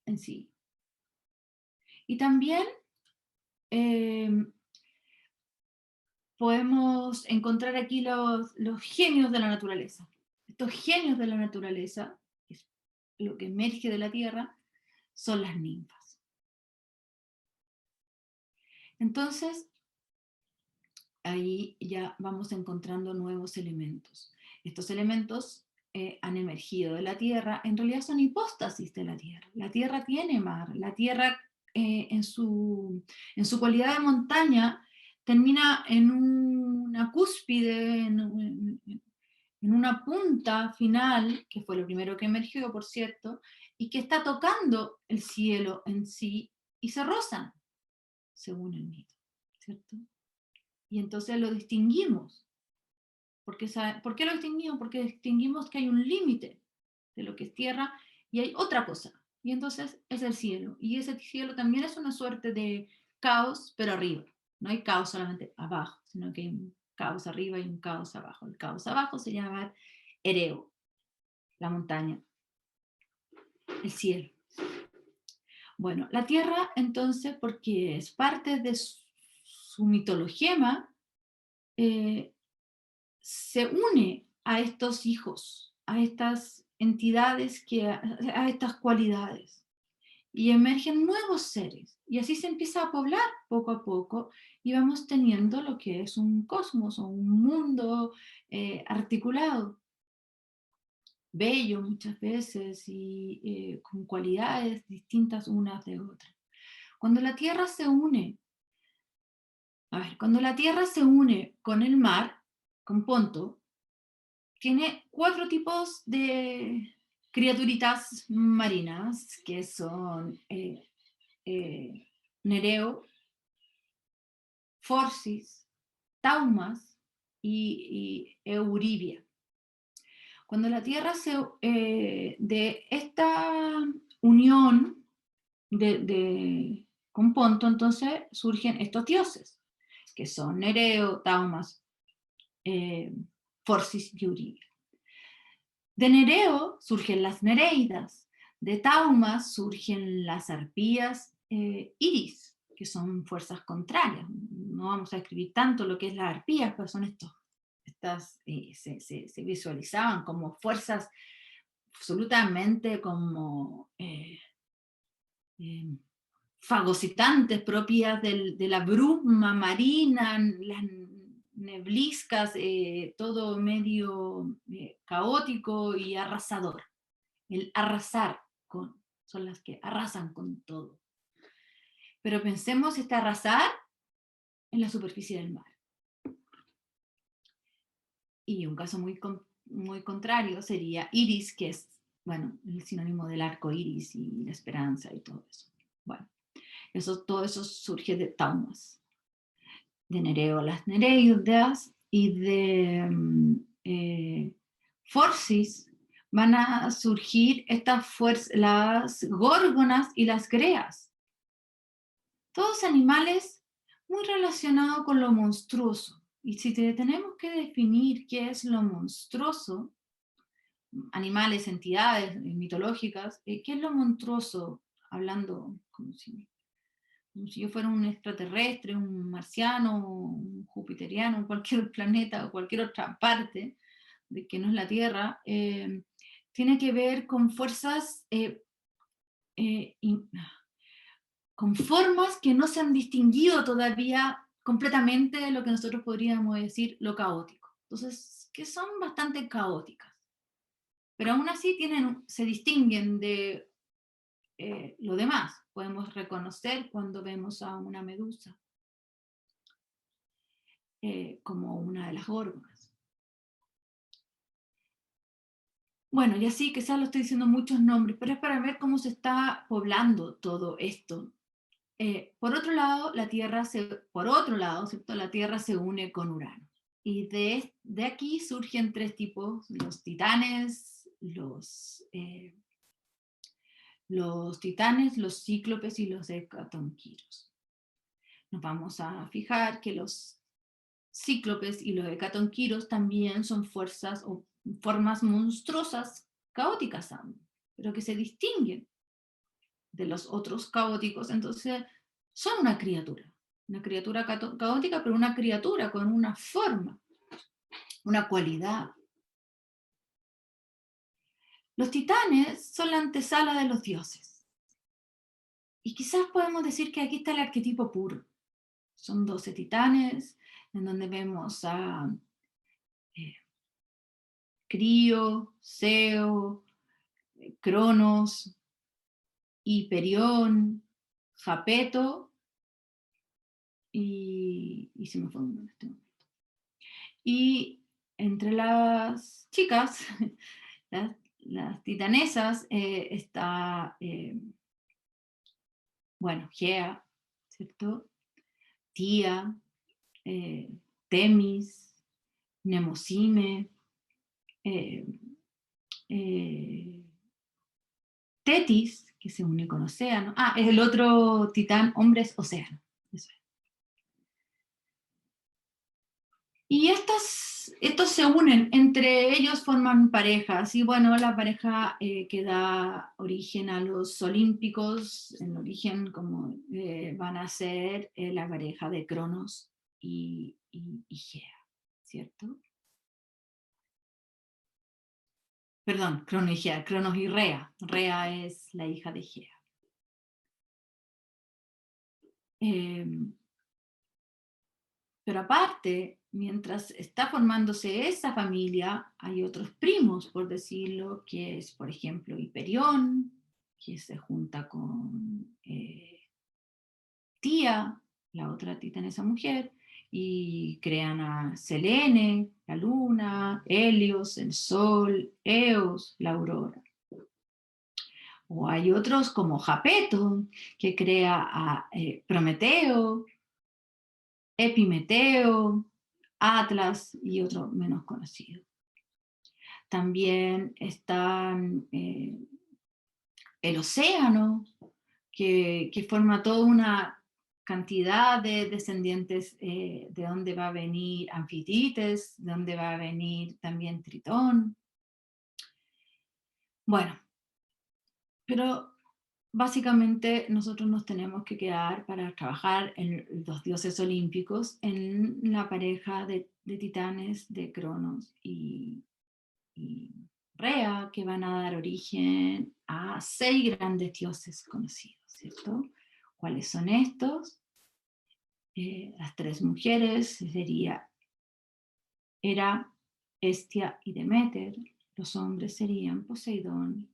Speaker 1: en sí. Y también podemos encontrar aquí los genios de la naturaleza. Estos genios de la naturaleza, que es lo que emerge de la tierra, son las ninfas. Entonces, ahí ya vamos encontrando nuevos elementos. Estos elementos han emergido de la tierra, en realidad son hipóstasis de la tierra. La tierra tiene mar, la tierra en su cualidad de montaña termina en una cúspide, en una punta final, que fue lo primero que emergió, por cierto, y que está tocando el cielo en sí, y se rozan, según el mito, ¿cierto? Y entonces lo distinguimos. ¿Por qué lo distinguimos? Porque distinguimos que hay un límite de lo que es tierra y hay otra cosa. Y entonces es el cielo. Y ese cielo también es una suerte de caos, pero arriba. No hay caos solamente abajo, sino que hay un caos arriba y un caos abajo. El caos abajo se llama Ereo, la montaña, el cielo. Bueno, la tierra entonces, porque es parte de su mitologema, se une a estos hijos, a estas entidades, a estas cualidades, y emergen nuevos seres. Y así se empieza a poblar poco a poco y vamos teniendo lo que es un cosmos o un mundo articulado, bello muchas veces y con cualidades distintas unas de otras. Cuando la Tierra se une, cuando la Tierra se une con el mar, con Ponto, tiene 4 tipos de criaturitas marinas, que son Nereo, Forcis, Taumas y Euribia. Cuando la Tierra de esta unión con Ponto, entonces surgen estos dioses, que son Nereo, Taumas, Forcis y Euribia. De Nereo surgen las Nereidas, de Taumas surgen las arpías Iris, que son fuerzas contrarias. No vamos a escribir tanto lo que es las arpías, pero son se visualizaban como fuerzas absolutamente como fagocitantes, propias de la bruma marina, las nebliscas, todo medio caótico y arrasador. El arrasar son las que arrasan con todo. Pero pensemos este arrasar en la superficie del mar. Y un caso muy contrario sería Iris, que es, bueno, el sinónimo del arco iris y la esperanza y todo eso. Bueno, Todo eso surge de Taumas, de Nereo, las Nereidas y de Forcis. Van a surgir estas fuerzas, las górgonas y las greas. Todos animales muy relacionados con lo monstruoso. Y si tenemos que definir qué es lo monstruoso, animales, entidades mitológicas, ¿qué es lo monstruoso? Hablando como si yo fuera un extraterrestre, un marciano, un jupiteriano, cualquier planeta o cualquier otra parte de que no es la Tierra, tiene que ver con fuerzas, con formas que no se han distinguido todavía completamente de lo que nosotros podríamos decir lo caótico. Entonces, que son bastante caóticas, pero aún así se distinguen de lo demás. Podemos reconocer cuando vemos a una medusa como una de las górgonas. Bueno, y así quizás lo estoy diciendo muchos nombres, pero es para ver cómo se está poblando todo esto. Por otro lado, ¿cierto? La Tierra se une con Urano. Y de aquí surgen tres tipos: los titanes, los cíclopes y los hecatonquiros. Nos vamos a fijar que los cíclopes y los hecatonquiros también son fuerzas o formas monstruosas, caóticas aún, pero que se distinguen de los otros caóticos. Entonces son una criatura caótica, pero una criatura con una forma, una cualidad. Los titanes son la antesala de los dioses. Y quizás podemos decir que aquí está el arquetipo puro. Son 12 titanes, en donde vemos a Crío, Seo, Cronos, Hiperión, Japeto y se me fue uno en este momento. Y entre las chicas, las titanesas, está, bueno, Gea, ¿cierto? Tía, Temis, Nemosime, Tetis, que se une con Océano. Es el otro titán, hombre, es Océano. Eso es. Y estos se unen, entre ellos forman parejas, y bueno, la pareja que da origen a los olímpicos, en origen como van a ser la pareja de Cronos y Gea, ¿cierto? Perdón, Cronos y Gea, Cronos y Rea. Rea es la hija de Gea. Pero aparte, mientras está formándose esa familia, hay otros primos, por decirlo, que es, por ejemplo, Hiperión, que se junta con Tía, la otra titanesa mujer, y crean a Selene, la luna, Helios, el sol, Eos, la aurora. O hay otros como Japeto, que crea a Prometeo, Epimeteo, Atlas y otro menos conocido. También están el océano, que forma toda una cantidad de descendientes, de donde va a venir Anfitrites, de donde va a venir también Tritón. Bueno, pero básicamente nosotros nos tenemos que quedar para trabajar en los dioses olímpicos, en la pareja de titanes de Cronos y Rea, que van a dar origen a 6 grandes dioses conocidos, ¿cierto? ¿Cuáles son estos? Las 3 mujeres sería Hera, Hestia y Deméter. Los hombres serían Poseidón,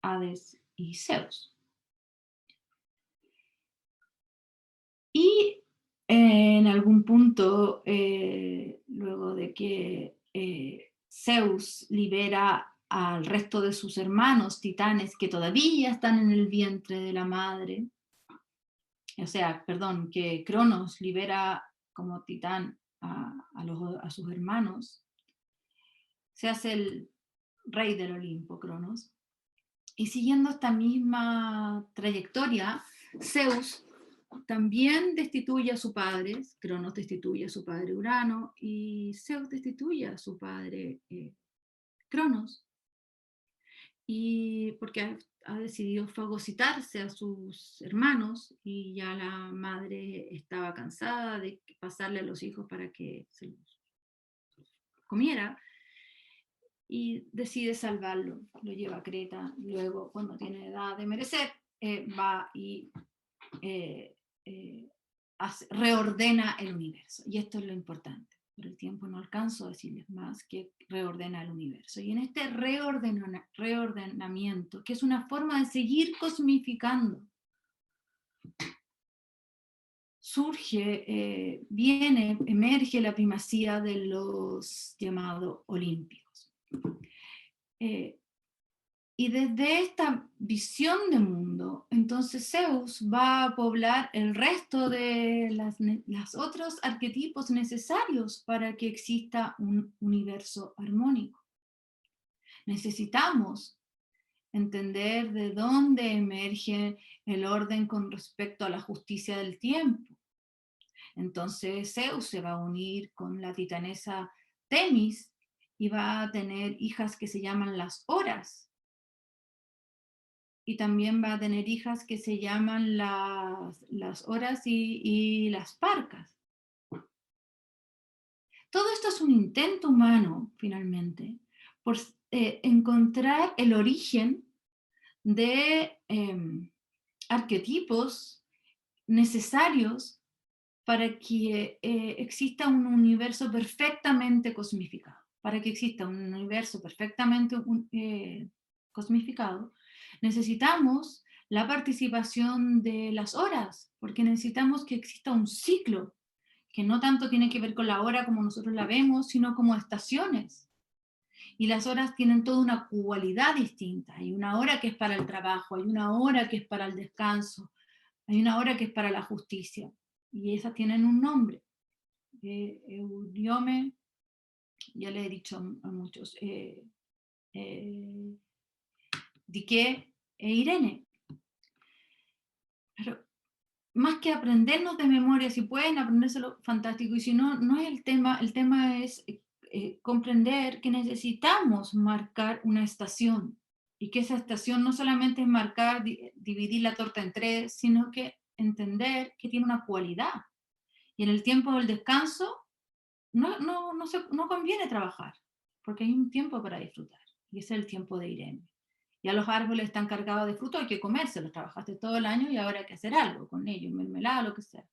Speaker 1: Hades y Zeus. Y en algún punto, luego de que Zeus libera al resto de sus hermanos titanes que todavía están en el vientre de la madre, o sea, perdón, que Cronos libera como titán a sus hermanos, se hace el rey del Olimpo, Cronos. Y siguiendo esta misma trayectoria, Zeus también destituye a su padre, Cronos destituye a su padre Urano, y Zeus destituye a su padre Cronos, y porque ha decidido fagocitarse a sus hermanos, y ya la madre estaba cansada de pasarle a los hijos para que se los comiera, y decide salvarlo, lo lleva a Creta, luego cuando tiene edad de merecer, va y eh, eh, reordena el universo. Y esto es lo importante. Por el tiempo no alcanzo a decirles más, que reordena el universo. Y en este reordenamiento, que es una forma de seguir cosmificando, emerge la primacía de los llamados olímpicos. Y desde esta visión de mundo, entonces Zeus va a poblar el resto de los otros arquetipos necesarios para que exista un universo armónico. Necesitamos entender de dónde emerge el orden con respecto a la justicia del tiempo. Entonces Zeus se va a unir con la titanesa Temis y va a tener hijas que se llaman las horas. Y también va a tener hijas que se llaman las horas y las parcas. Todo esto es un intento humano, finalmente, por encontrar el origen de arquetipos necesarios para que exista un universo perfectamente cosmificado. Para que exista un universo perfectamente cosmificado, necesitamos la participación de las horas, porque necesitamos que exista un ciclo, que no tanto tiene que ver con la hora como nosotros la vemos, sino como estaciones. Y las horas tienen toda una cualidad distinta. Hay una hora que es para el trabajo, hay una hora que es para el descanso, hay una hora que es para la justicia. Y esas tienen un nombre. Eudiome, ya le he dicho a muchos, Dique e Irene. Pero más que aprendernos de memoria, si pueden aprendérselo, fantástico, y si no, no es el tema es comprender que necesitamos marcar una estación, y que esa estación no solamente es marcar, dividir la torta en tres, sino que entender que tiene una cualidad. Y en el tiempo del descanso no conviene trabajar, porque hay un tiempo para disfrutar, y ese es el tiempo de Irene. Ya los árboles están cargados de fruto, hay que comérselos, trabajaste todo el año y ahora hay que hacer algo con ellos, mermelada, lo que sea.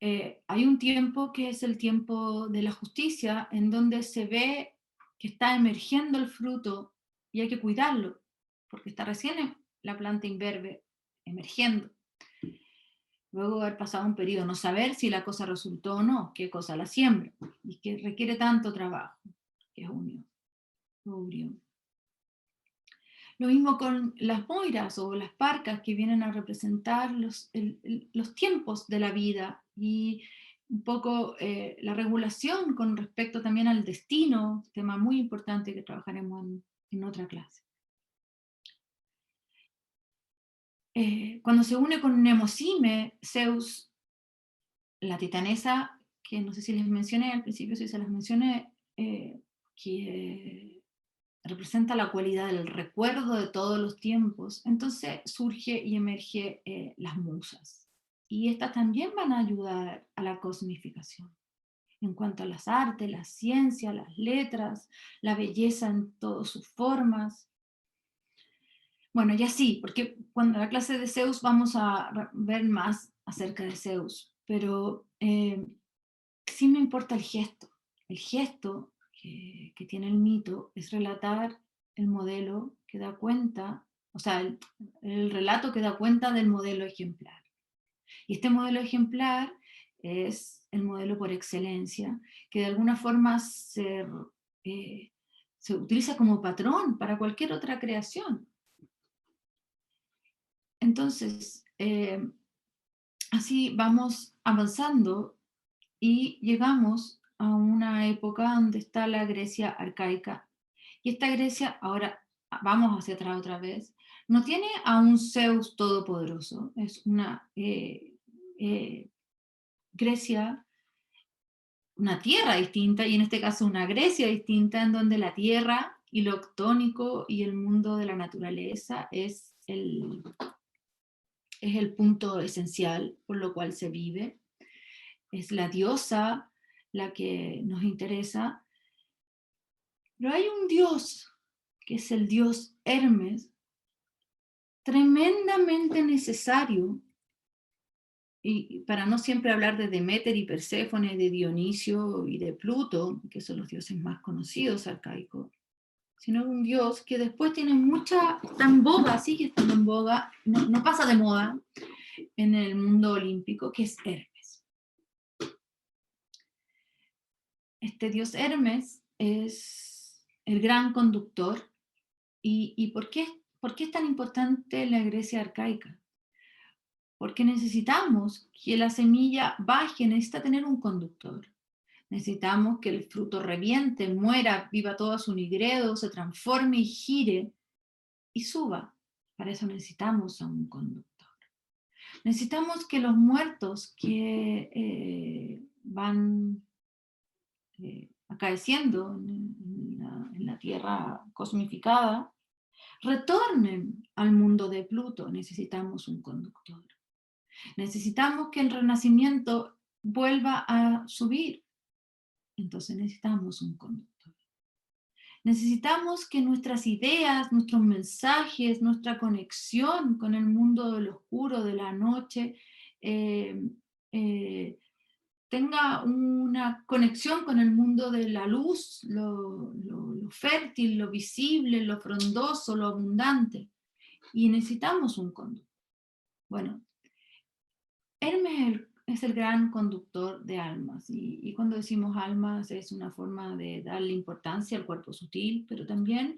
Speaker 1: Hay un tiempo que es el tiempo de la justicia, en donde se ve que está emergiendo el fruto y hay que cuidarlo, porque está recién la planta imberbe emergiendo. Luego de haber pasado un periodo, no saber si la cosa resultó o no, qué cosa la siembra, y que requiere tanto trabajo, que es unión. Lo mismo con las moiras o las parcas, que vienen a representar los tiempos de la vida, y un poco la regulación con respecto también al destino, tema muy importante que trabajaremos en otra clase. Cuando se une con Nemosime, Zeus, la titanesa, que no sé si les mencioné al principio, si se las mencioné, que representa la cualidad del recuerdo de todos los tiempos, entonces surge y emerge las musas. Y estas también van a ayudar a la cosmificación, en cuanto a las artes, la ciencia, las letras, la belleza en todas sus formas. Bueno, y así, porque cuando la clase de Zeus vamos a ver más acerca de Zeus, pero sí me importa el gesto. El gesto que tiene el mito es relatar el modelo que da cuenta, o sea, el relato que da cuenta del modelo ejemplar. Y este modelo ejemplar es el modelo por excelencia, que de alguna forma se se utiliza como patrón para cualquier otra creación. Entonces, así vamos avanzando y llegamos a una época donde está la Grecia arcaica. Y esta Grecia, ahora vamos hacia atrás otra vez, no tiene a un Zeus todopoderoso, es una Grecia, una tierra distinta, y en este caso una Grecia distinta, en donde la tierra y lo octónico y el mundo de la naturaleza es el punto esencial por lo cual se vive. Es la diosa la que nos interesa, pero hay un dios, que es el dios Hermes, tremendamente necesario, y para no siempre hablar de Deméter y Perséfone, de Dionisio y de Pluto, que son los dioses más conocidos arcaicos, sino un dios que después tiene mucha, está en boga, sigue estando en boga, no pasa de moda en el mundo olímpico, que es Hermes. Este dios Hermes es el gran conductor. ¿Y por qué es tan importante la Grecia arcaica? Porque necesitamos que la semilla baje, necesita tener un conductor. Necesitamos que el fruto reviente, muera, viva todo su nigredo, se transforme y gire y suba. Para eso necesitamos a un conductor. Necesitamos que los muertos que van acaeciendo en la tierra cosmificada retornen al mundo de Pluto. Necesitamos un conductor. Necesitamos que el renacimiento vuelva a subir. Entonces necesitamos un conductor. Necesitamos que nuestras ideas, nuestros mensajes, nuestra conexión con el mundo del oscuro, de la noche, eh, eh, tenga una conexión con el mundo de la luz, lo fértil, lo visible, lo frondoso, lo abundante. Y necesitamos un conductor. Bueno, Hermes es el gran conductor de almas, y cuando decimos almas es una forma de darle importancia al cuerpo sutil, pero también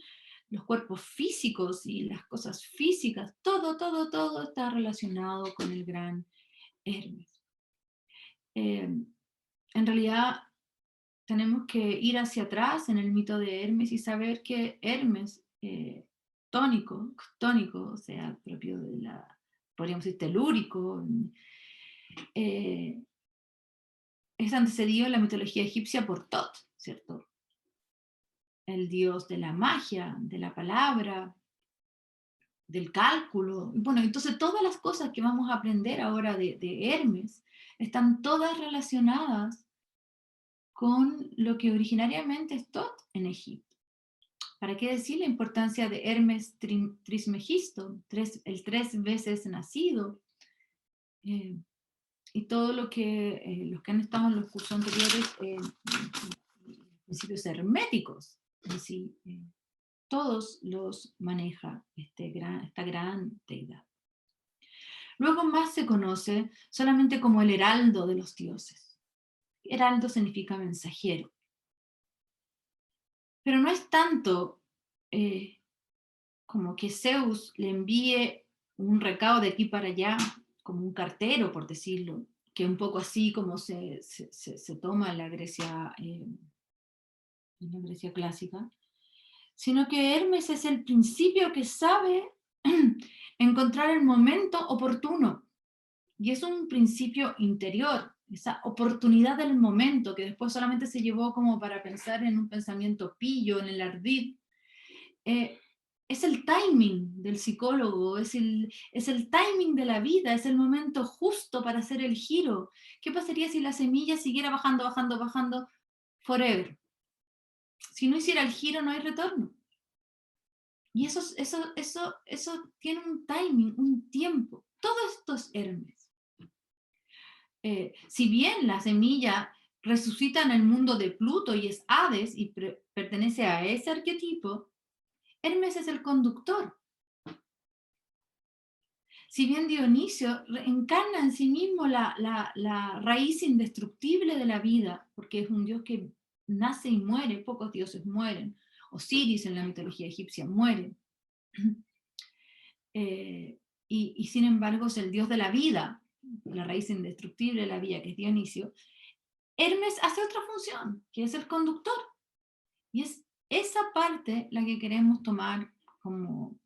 Speaker 1: los cuerpos físicos y las cosas físicas, todo está relacionado con el gran Hermes. En realidad tenemos que ir hacia atrás en el mito de Hermes y saber que Hermes, tónico, o sea, propio de la, podríamos decir, telúrico, es antecedido en la mitología egipcia por Tot, ¿cierto? El dios de la magia, de la palabra, del cálculo. Bueno, entonces todas las cosas que vamos a aprender ahora de Hermes están todas relacionadas con lo que originariamente es Tot en Egipto. ¿Para qué decir la importancia de Hermes Trismegisto, el 3 veces nacido? Y todo lo que los que han estado en los cursos anteriores, principios herméticos, es decir, todos los maneja esta gran deidad. Luego más se conoce solamente como el heraldo de los dioses. Heraldo significa mensajero. Pero no es tanto como que Zeus le envíe un recado de aquí para allá, como un cartero, por decirlo, que un poco así como se toma en la Grecia clásica, sino que Hermes es el principio que sabe encontrar el momento oportuno. Y es un principio interior, esa oportunidad del momento, que después solamente se llevó como para pensar en un pensamiento pillo, en el ardid. Es el timing del psicólogo, es el timing de la vida, es el momento justo para hacer el giro. ¿Qué pasaría si la semilla siguiera bajando, bajando, bajando forever? Si no hiciera el giro, no hay retorno. Y eso tiene un timing, un tiempo. Todo esto es Hermes. Si bien la semilla resucita en el mundo de Pluto y es Hades y pertenece a ese arquetipo, Hermes es el conductor. Si bien Dionisio encarna en sí mismo la raíz indestructible de la vida, porque es un dios que nace y muere, pocos dioses mueren, Osiris en la mitología egipcia muere. Y sin embargo es el dios de la vida, la raíz indestructible de la vida, que es Dionisio. Hermes hace otra función, que es el conductor. Y es esa parte la que queremos tomar como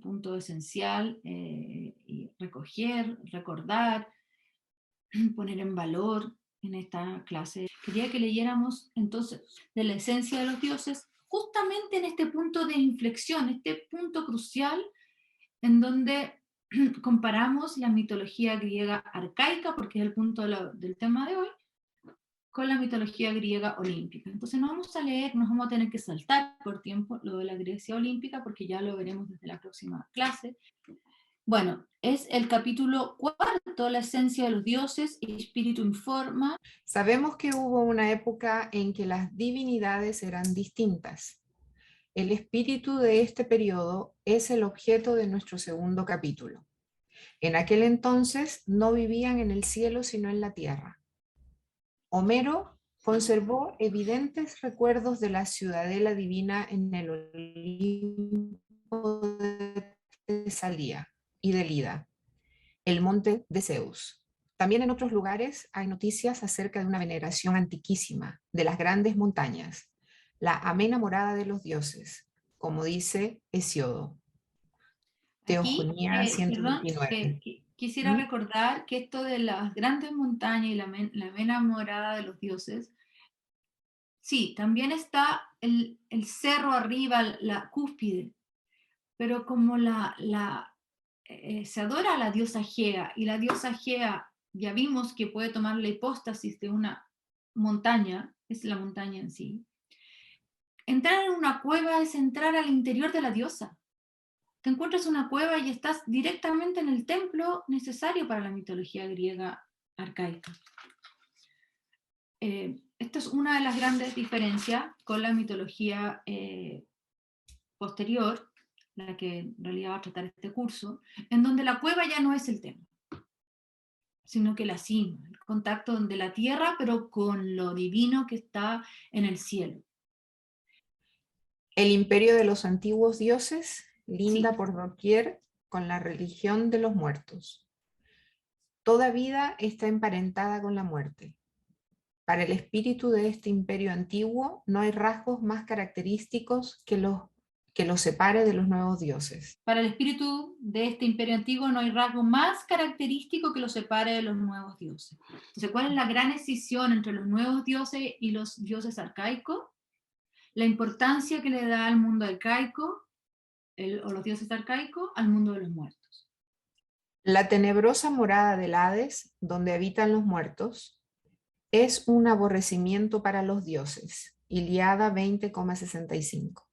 Speaker 1: punto esencial, y recoger, recordar, poner en valor en esta clase. Quería que leyéramos entonces de la esencia de los dioses, justamente en este punto de inflexión, este punto crucial en donde comparamos la mitología griega arcaica, porque es el punto del tema de hoy, con la mitología griega olímpica. Entonces no vamos a leer, nos vamos a tener que saltar por tiempo lo de la Grecia olímpica, porque ya lo veremos desde la próxima clase. Bueno, es el capítulo 4, la esencia de los dioses, y espíritu informa.
Speaker 2: Sabemos que hubo una época en que las divinidades eran distintas. El espíritu de este periodo es el objeto de nuestro segundo capítulo. En aquel entonces no vivían en el cielo sino en la tierra. Homero conservó evidentes recuerdos de la ciudadela divina en el Olimpo de Tesalía y de Lida, el monte de Zeus. También en otros lugares hay noticias acerca de una veneración antiquísima de las grandes montañas, la amena morada de los dioses, como dice Hesiodo.
Speaker 1: Aquí,
Speaker 2: Teogonía
Speaker 1: perdón,
Speaker 2: 129.
Speaker 1: quisiera
Speaker 2: ¿Mm?
Speaker 1: recordar que esto de las grandes montañas y la vena morada de los dioses, sí, también está el cerro arriba, la cúspide, pero como se adora a la diosa Gea, y la diosa Gea ya vimos que puede tomar la hipóstasis de una montaña, es la montaña en sí. Entrar en una cueva es entrar al interior de la diosa. Te encuentras una cueva y estás directamente en el templo necesario para la mitología griega arcaica. Esta es una de las grandes diferencias con la mitología posterior, la que en realidad va a tratar este curso, en donde la cueva ya no es el tema, sino que la cima, el contacto de la tierra, pero con lo divino que está en el cielo.
Speaker 2: El imperio de los antiguos dioses linda
Speaker 1: Sí.
Speaker 2: por doquier con la religión de los muertos. Toda vida está emparentada con la muerte. Para el espíritu de este imperio antiguo no hay rasgos más característicos que los separe de los nuevos dioses.
Speaker 1: Para el espíritu de este imperio antiguo no hay rasgo más característico que lo separe de los nuevos dioses. Entonces, ¿cuál es la gran escisión entre los nuevos dioses y los dioses arcaicos? La importancia que le da al mundo arcaico, o los dioses arcaicos, al mundo de los muertos.
Speaker 2: La tenebrosa morada del Hades, donde habitan los muertos, es un aborrecimiento para los dioses. Ilíada 20,65.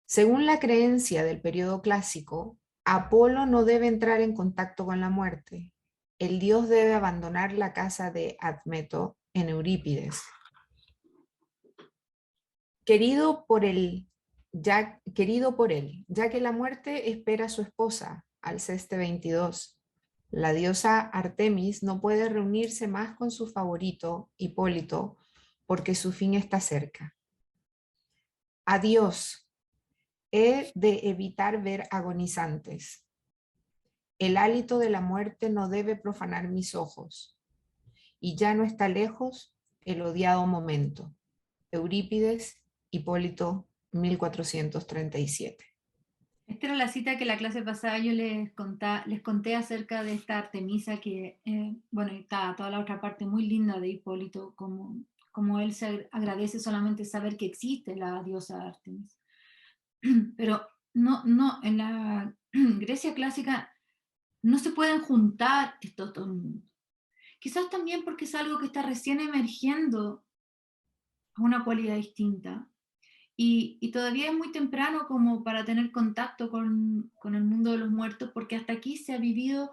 Speaker 2: Según la creencia del periodo clásico, Apolo no debe entrar en contacto con la muerte. El dios debe abandonar la casa de Admeto en Eurípides. Querido por él, ya que la muerte espera a su esposa, Alceste 22. La diosa Artemis no puede reunirse más con su favorito, Hipólito, porque su fin está cerca. Adiós, he de evitar ver agonizantes. El hálito de la muerte no debe profanar mis ojos, y ya no está lejos el odiado momento. Eurípides, Hipólito, 1437.
Speaker 1: Esta era la cita que la clase pasada yo les conté acerca de esta Artemisa que, bueno, está toda la otra parte muy linda de Hipólito, como él se agradece solamente saber que existe la diosa Artemis. Pero no, en la Grecia clásica no se pueden juntar estos dos mundos. Quizás también porque es algo que está recién emergiendo a una cualidad distinta. Y todavía es muy temprano como para tener contacto con el mundo de los muertos, porque hasta aquí se ha vivido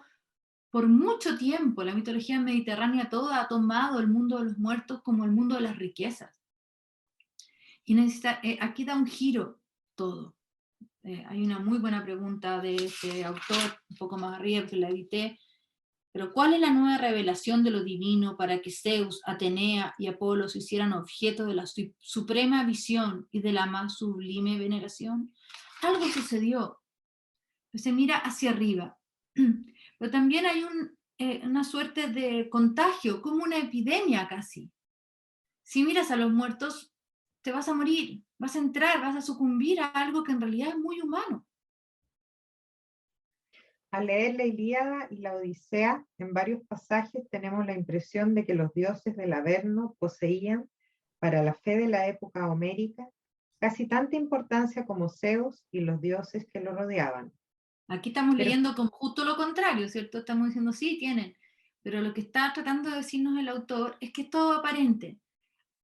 Speaker 1: por mucho tiempo. La mitología mediterránea toda ha tomado el mundo de los muertos como el mundo de las riquezas. Y aquí da un giro todo. Hay una muy buena pregunta de este autor, un poco más arriba, que la edité, Pero ¿cuál es la nueva revelación de lo divino para que Zeus, Atenea y Apolo se hicieran objeto de la suprema visión y de la más sublime veneración? Algo sucedió. Se mira hacia arriba. Pero también hay una suerte de contagio, como una epidemia casi. Si miras a los muertos, te vas a morir, vas a entrar, vas a sucumbir a algo que en realidad es muy humano.
Speaker 2: Al leer la Ilíada y la Odisea, en varios pasajes tenemos la impresión de que los dioses del Averno poseían, para la fe de la época homérica, casi tanta importancia como Zeus y los dioses que lo rodeaban.
Speaker 1: Aquí estamos
Speaker 2: Pero
Speaker 1: leyendo con justo lo contrario, ¿cierto? Estamos diciendo, sí, tienen. Pero lo que está tratando de decirnos el autor es que es todo aparente.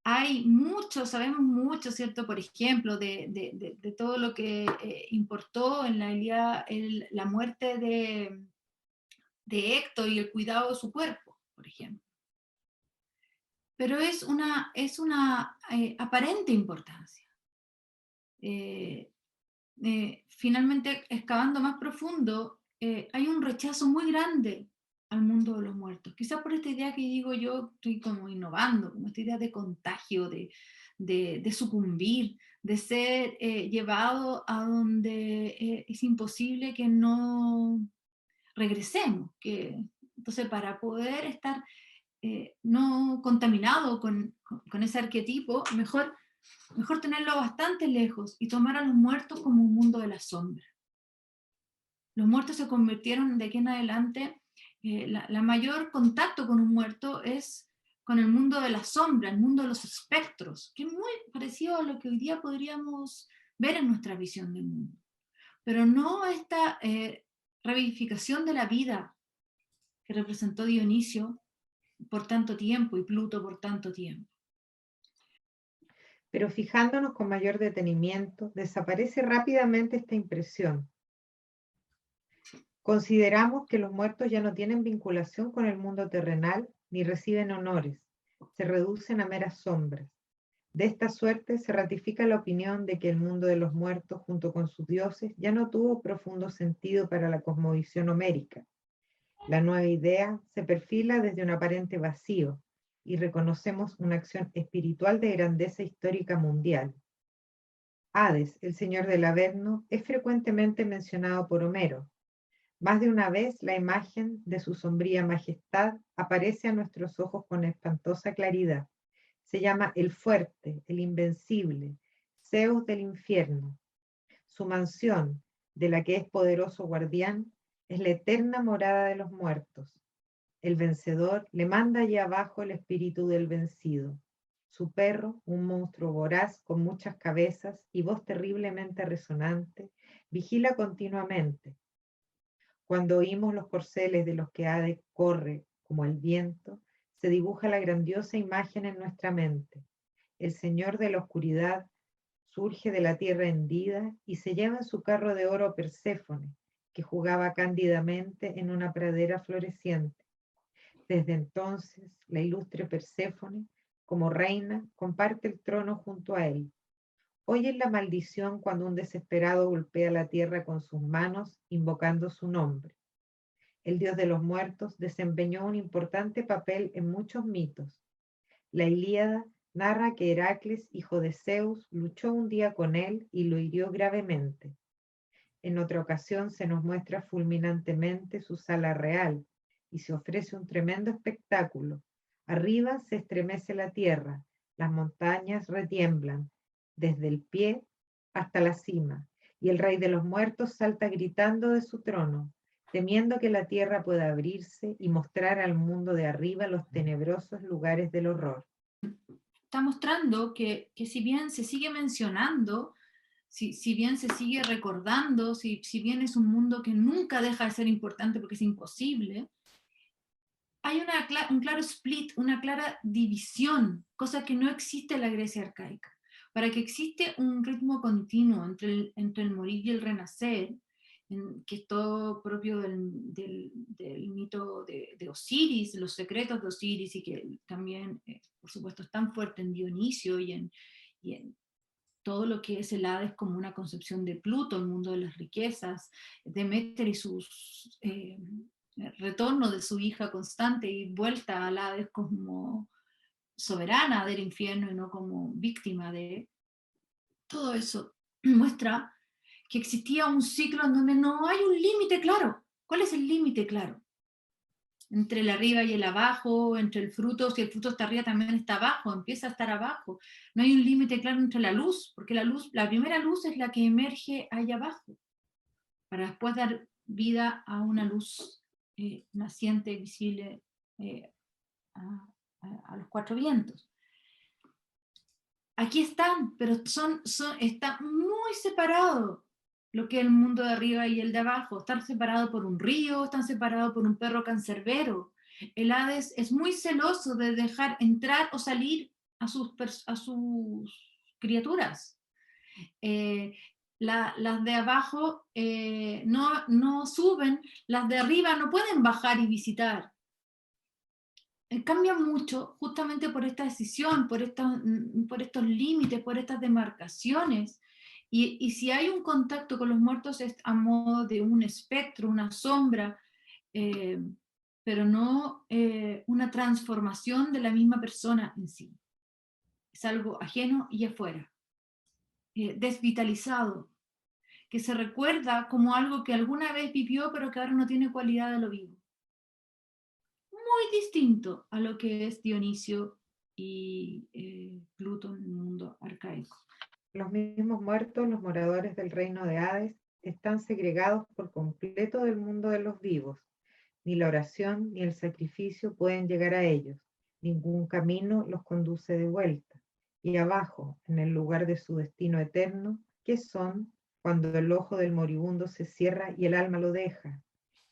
Speaker 1: Hay mucho, sabemos mucho, ¿cierto? Por ejemplo, de todo lo que importó en la Ilíada la muerte de Héctor y el cuidado de su cuerpo, por ejemplo. Pero es una aparente importancia. Finalmente, excavando más profundo, hay un rechazo muy grande al mundo de los muertos. Quizás por esta idea que digo yo, estoy como innovando, como esta idea de contagio, de sucumbir, de ser llevado a donde es imposible que no regresemos. Entonces, para poder estar no contaminado con ese arquetipo, mejor tenerlo bastante lejos y tomar a los muertos como un mundo de la sombra. Los muertos se convirtieron de aquí en adelante, la mayor contacto con un muerto es con el mundo de la sombra, el mundo de los espectros, que es muy parecido a lo que hoy día podríamos ver en nuestra visión del mundo. Pero no esta revivificación de la vida que representó Dionisio por tanto tiempo y Pluto por tanto tiempo.
Speaker 2: Pero fijándonos con mayor detenimiento, desaparece rápidamente esta impresión. Consideramos que los muertos ya no tienen vinculación con el mundo terrenal ni reciben honores, se reducen a meras sombras. De esta suerte se ratifica la opinión de que el mundo de los muertos junto con sus dioses ya no tuvo profundo sentido para la cosmovisión homérica. La nueva idea se perfila desde un aparente vacío y reconocemos una acción espiritual de grandeza histórica mundial. Hades, el señor del Averno, es frecuentemente mencionado por Homero. Más de una vez la imagen de su sombría majestad aparece a nuestros ojos con espantosa claridad. Se llama el fuerte, el invencible, Zeus del infierno. Su mansión, de la que es poderoso guardián, es la eterna morada de los muertos. El vencedor le manda allá abajo el espíritu del vencido. Su perro, un monstruo voraz con muchas cabezas y voz terriblemente resonante, vigila continuamente. Cuando oímos los corceles de los que Hades corre como el viento, se dibuja la grandiosa imagen en nuestra mente. El señor de la oscuridad surge de la tierra hendida y se lleva en su carro de oro a Perséfone, que jugaba cándidamente en una pradera floreciente. Desde entonces, la ilustre Perséfone, como reina, comparte el trono junto a él. Oyen la maldición cuando un desesperado golpea la tierra con sus manos, invocando su nombre. El dios de los muertos desempeñó un importante papel en muchos mitos. La Ilíada narra que Heracles, hijo de Zeus, luchó un día con él y lo hirió gravemente. En otra ocasión se nos muestra fulminantemente su sala real y se ofrece un tremendo espectáculo. Arriba se estremece la tierra, las montañas retiemblan, desde el pie hasta la cima, y el rey de los muertos salta gritando de su trono, temiendo que la tierra pueda abrirse y mostrar al mundo de arriba los tenebrosos lugares del horror.
Speaker 1: Está mostrando que si bien se sigue mencionando, si bien se sigue recordando, si bien es un mundo que nunca deja de ser importante porque es imposible, hay un claro split, una clara división, cosa que no existe en la Grecia arcaica. Para que existe un ritmo continuo entre el morir y el renacer, que es todo propio del mito de Osiris, los secretos de Osiris, y que también, por supuesto, es tan fuerte en Dionisio y en todo lo que es el Hades como una concepción de Pluto, el mundo de las riquezas, Deméter y retorno de su hija constante y vuelta al Hades como soberana del infierno y no como víctima de todo eso, muestra que existía un ciclo en donde no hay un límite claro. ¿Cuál es el límite claro? Entre el arriba y el abajo, entre el fruto, si el fruto está arriba también está abajo, empieza a estar abajo. No hay un límite claro entre la luz, porque la primera luz es la que emerge allá abajo, para después dar vida a una luz naciente, visible eh, a los cuatro vientos. Aquí están, pero está muy separado lo que es el mundo de arriba y el de abajo. Están separados por un río, están separados por un perro cancerbero. El Hades es muy celoso de dejar entrar o salir a sus criaturas. Las de abajo no suben, las de arriba no pueden bajar y visitar. Cambia mucho justamente por esta decisión, por estos límites, por estas demarcaciones. Y si hay un contacto con los muertos es a modo de un espectro, una sombra, eh, pero no una transformación de la misma persona en sí. Es algo ajeno y afuera, desvitalizado, que se recuerda como algo que alguna vez vivió pero que ahora no tiene cualidad de lo vivo. Muy distinto a lo que es Dionisio y Pluto en el mundo arcaico.
Speaker 3: Los mismos muertos, los moradores del reino de Hades, están segregados por completo del mundo de los vivos. Ni la oración ni el sacrificio pueden llegar a ellos. Ningún camino los conduce de vuelta. Y abajo, en el lugar de su destino eterno, ¿qué son cuando el ojo del moribundo se cierra y el alma lo deja?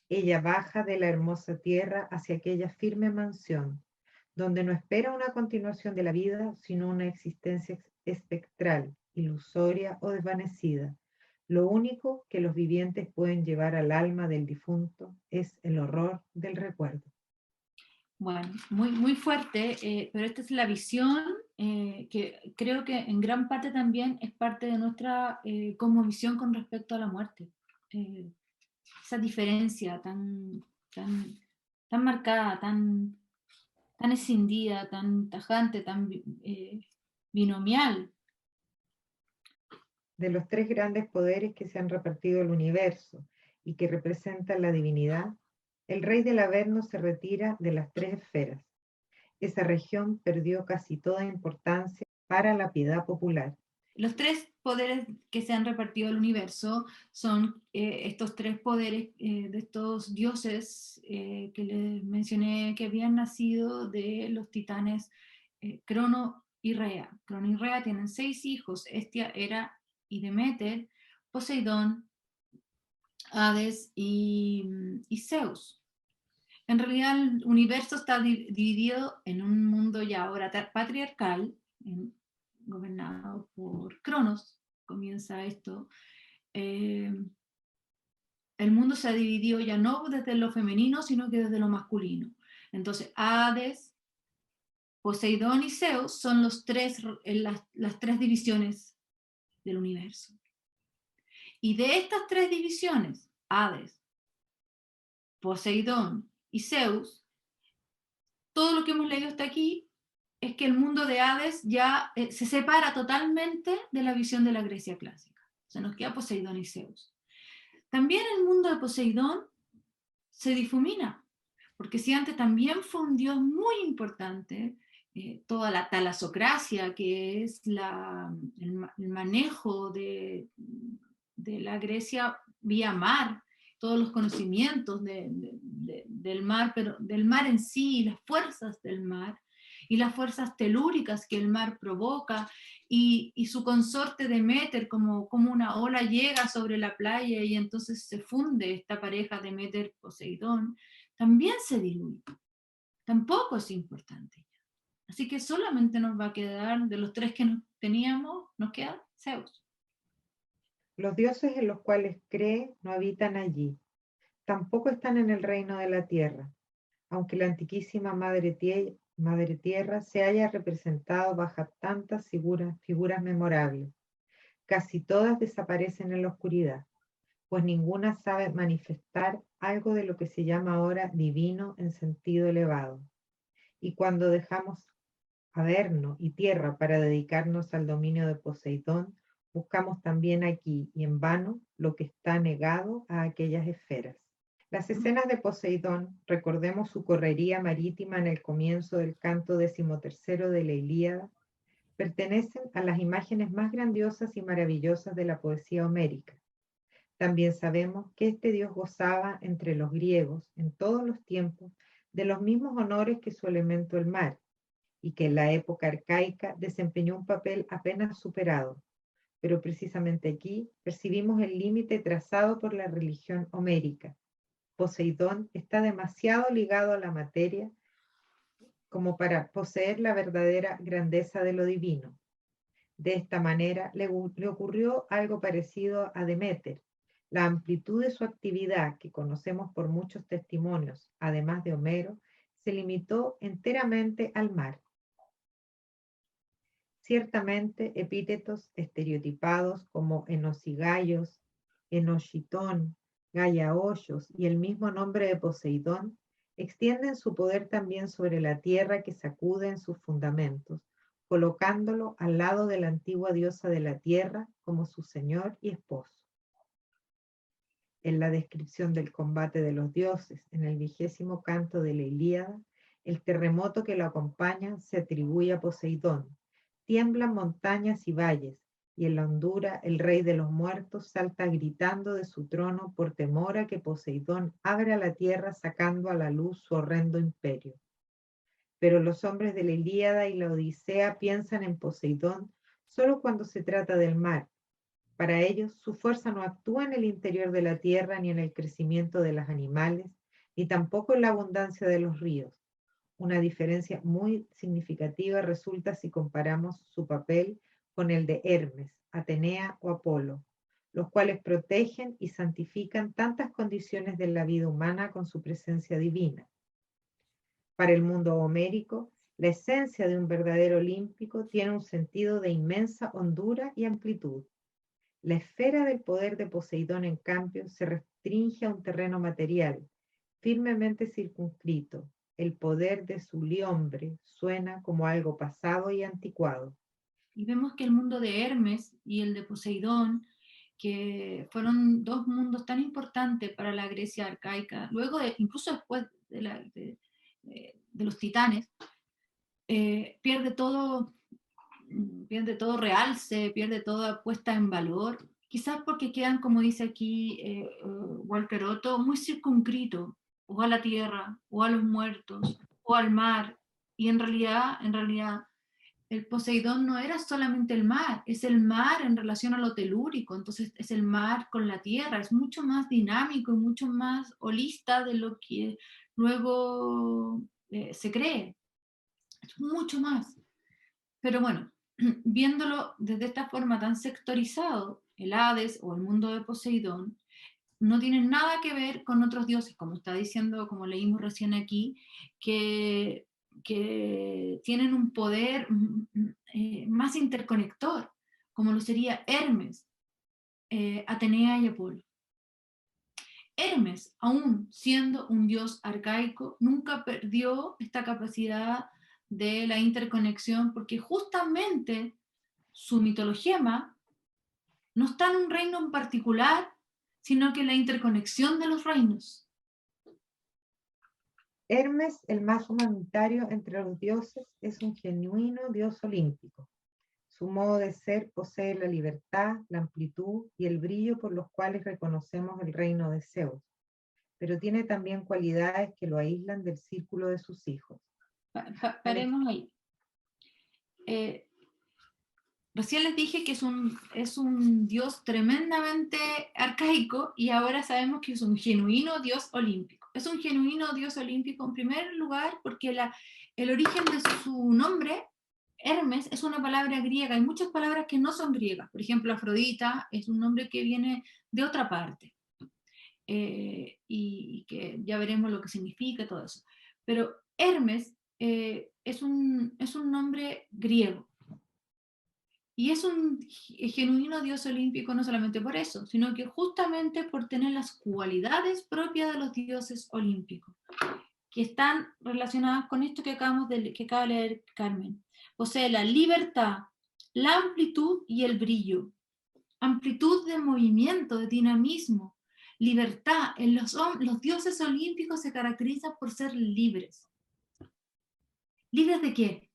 Speaker 3: Ella baja de la hermosa tierra hacia aquella firme mansión, donde no espera una continuación de la vida, sino una existencia espectral, ilusoria o desvanecida. Lo único que los vivientes pueden llevar al alma del difunto es el horror del recuerdo.
Speaker 1: Bueno, muy fuerte, pero esta es la visión que creo que en gran parte también es parte de nuestra cosmovisión con respecto a la muerte. Esa diferencia tan marcada, tan escindida, tan tajante, tan binomial.
Speaker 3: De los tres grandes poderes que se han repartido el universo y que representan la divinidad, el rey del Averno se retira de las tres esferas. Esa región perdió casi toda importancia para la piedad popular.
Speaker 1: Los tres poderes que se han repartido al universo son estos tres poderes de estos dioses que les mencioné que habían nacido de los titanes Crono y Rea. Crono y Rea tienen 6 hijos, Hestia, Hera y Deméter, Poseidón, Hades y Zeus. En realidad el universo está dividido en un mundo ya ahora patriarcal, gobernado por Cronos, comienza esto. El mundo se ha dividido ya no desde lo femenino, sino que desde lo masculino. Entonces, Hades, Poseidón y Zeus son las tres divisiones del universo. Y de estas tres divisiones, Hades, Poseidón y Zeus, todo lo que hemos leído hasta aquí es que el mundo de Hades ya se separa totalmente de la visión de la Grecia clásica. Se nos queda Poseidón y Zeus. También el mundo de Poseidón se difumina, porque si antes también fue un dios muy importante, toda la talasocracia, que es el manejo de la Grecia vía mar, todos los conocimientos del mar, pero del mar en sí, las fuerzas del mar, y las fuerzas telúricas que el mar provoca, y su consorte Deméter, como una ola llega sobre la playa y entonces se funde esta pareja Deméter-Poseidón, también se diluye. Tampoco es importante. Así que solamente nos va a quedar, de los tres que teníamos, nos queda Zeus.
Speaker 3: Los dioses en los cuales cree no habitan allí. Tampoco están en el reino de la tierra, aunque la antiquísima Madre Tierra se haya representado bajo tantas figuras memorables. Casi todas desaparecen en la oscuridad. pues ninguna sabe manifestar algo de lo que se llama ahora divino en sentido elevado. Y cuando dejamos Averno y tierra para dedicarnos al dominio de Poseidón, buscamos también aquí, y en vano, lo que está negado a aquellas esferas. Las escenas de Poseidón, recordemos su correría marítima en el comienzo del canto 13º de la Ilíada, pertenecen a las imágenes más grandiosas y maravillosas de la poesía homérica. También sabemos que este dios gozaba entre los griegos, en todos los tiempos, de los mismos honores que su elemento el mar, y que en la época arcaica desempeñó un papel apenas superado. Pero precisamente aquí percibimos el límite trazado por la religión homérica. Poseidón está demasiado ligado a la materia como para poseer la verdadera grandeza de lo divino. De esta manera le ocurrió algo parecido a Deméter. La amplitud de su actividad, que conocemos por muchos testimonios, además de Homero, se limitó enteramente al mar. Ciertamente, epítetos estereotipados como Enosigaios, Enochitón, Gallahoyos y el mismo nombre de Poseidón extienden su poder también sobre la tierra que sacude en sus fundamentos, colocándolo al lado de la antigua diosa de la tierra como su señor y esposo. En la descripción del combate de los dioses, en el 20º canto de la Ilíada, el terremoto que lo acompaña se atribuye a Poseidón. Tiemblan montañas y valles, y en la hondura el rey de los muertos salta gritando de su trono por temor a que Poseidón abra la tierra sacando a la luz su horrendo imperio. Pero los hombres de la Ilíada y la Odisea piensan en Poseidón solo cuando se trata del mar. Para ellos, su fuerza no actúa en el interior de la tierra ni en el crecimiento de los animales, ni tampoco en la abundancia de los ríos. Una diferencia muy significativa resulta si comparamos su papel con el de Hermes, Atenea o Apolo, los cuales protegen y santifican tantas condiciones de la vida humana con su presencia divina. Para el mundo homérico, la esencia de un verdadero olímpico tiene un sentido de inmensa hondura y amplitud. La esfera del poder de Poseidón, en cambio, se restringe a un terreno material, firmemente circunscrito. El poder de su liombre suena como algo pasado y anticuado.
Speaker 1: Y vemos que el mundo de Hermes y el de Poseidón, que fueron dos mundos tan importantes para la Grecia arcaica, luego incluso después de los titanes, pierde todo realce, pierde toda puesta en valor, quizás porque quedan, como dice aquí Walter Otto, muy circunscritos, o a la tierra, o a los muertos, o al mar, y en realidad, el Poseidón no era solamente el mar, es el mar en relación a lo telúrico, entonces es el mar con la tierra, es mucho más dinámico y mucho más holista de lo que luego se cree, es mucho más. Pero bueno, viéndolo desde esta forma tan sectorizado, el Hades o el mundo de Poseidón no tienen nada que ver con otros dioses, como está diciendo, como leímos recién aquí, que tienen un poder más interconector, como lo sería Hermes, Atenea y Apolo. Hermes, aún siendo un dios arcaico, nunca perdió esta capacidad de la interconexión, porque justamente su mitologema no está en un reino en particular, sino que en la interconexión de los reinos.
Speaker 3: Hermes, el más humanitario entre los dioses, es un genuino dios olímpico. Su modo de ser posee la libertad, la amplitud y el brillo por los cuales reconocemos el reino de Zeus, pero tiene también cualidades que lo aíslan del círculo de sus hijos.
Speaker 1: Paremos ahí. Recién les dije que es un dios tremendamente arcaico y ahora sabemos que es un genuino dios olímpico. Es un genuino dios olímpico en primer lugar porque el origen de su nombre, Hermes, es una palabra griega. Hay muchas palabras que no son griegas. Por ejemplo, Afrodita es un nombre que viene de otra parte y que ya veremos lo que significa todo eso. Pero Hermes es un nombre griego. Y es un genuino dios olímpico no solamente por eso, sino que justamente por tener las cualidades propias de los dioses olímpicos, que están relacionadas con esto que acaba de leer Carmen. Posee la libertad, la amplitud y el brillo. Amplitud de movimiento, de dinamismo, libertad. Los dioses olímpicos se caracterizan por ser libres. ¿Libres de qué?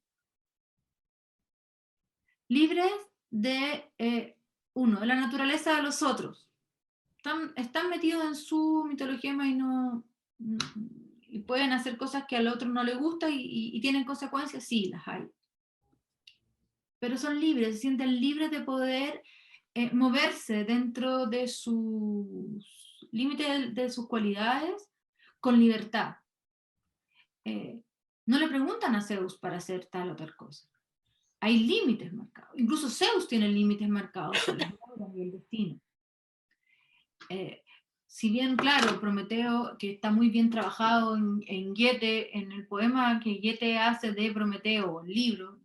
Speaker 1: Libres de uno, de la naturaleza de los otros. Están metidos en su mitología y pueden hacer cosas que al otro no le gusta y tienen consecuencias, sí, las hay. Pero son libres, se sienten libres de poder moverse dentro de sus límites, de sus cualidades, con libertad. No le preguntan a Zeus para hacer tal o tal cosa. Hay límites marcados. Incluso Zeus tiene límites marcados por las normas y el destino. Si bien, claro, Prometeo, que está muy bien trabajado en Goethe, en el poema que Goethe hace de Prometeo, el libro,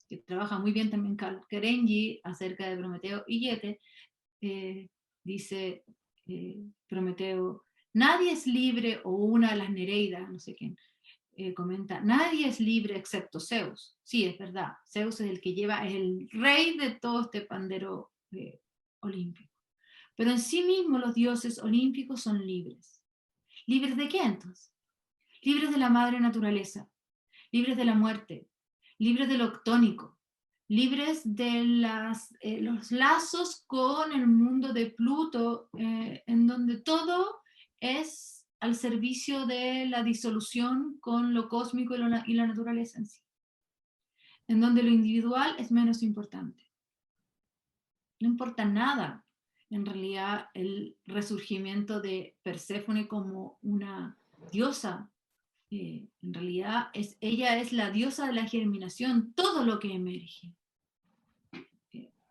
Speaker 1: que trabaja muy bien también Kerenyi acerca de Prometeo y Goethe, dice Prometeo, nadie es libre, o una de las Nereidas, no sé quién, comenta, nadie es libre excepto Zeus. Sí, es verdad, Zeus es el que lleva, es el rey de todo este pandero olímpico. Pero en sí mismo los dioses olímpicos son libres. ¿Libres de qué entonces? Libres de la madre naturaleza, libres de la muerte, libres de lo octónico, libres de los lazos con el mundo de Pluto, en donde todo es al servicio de la disolución con lo cósmico y la naturaleza en sí, en donde lo individual es menos importante. No importa nada, en realidad, el resurgimiento de Perséfone como una diosa. En realidad, ella es la diosa de la germinación, todo lo que emerge.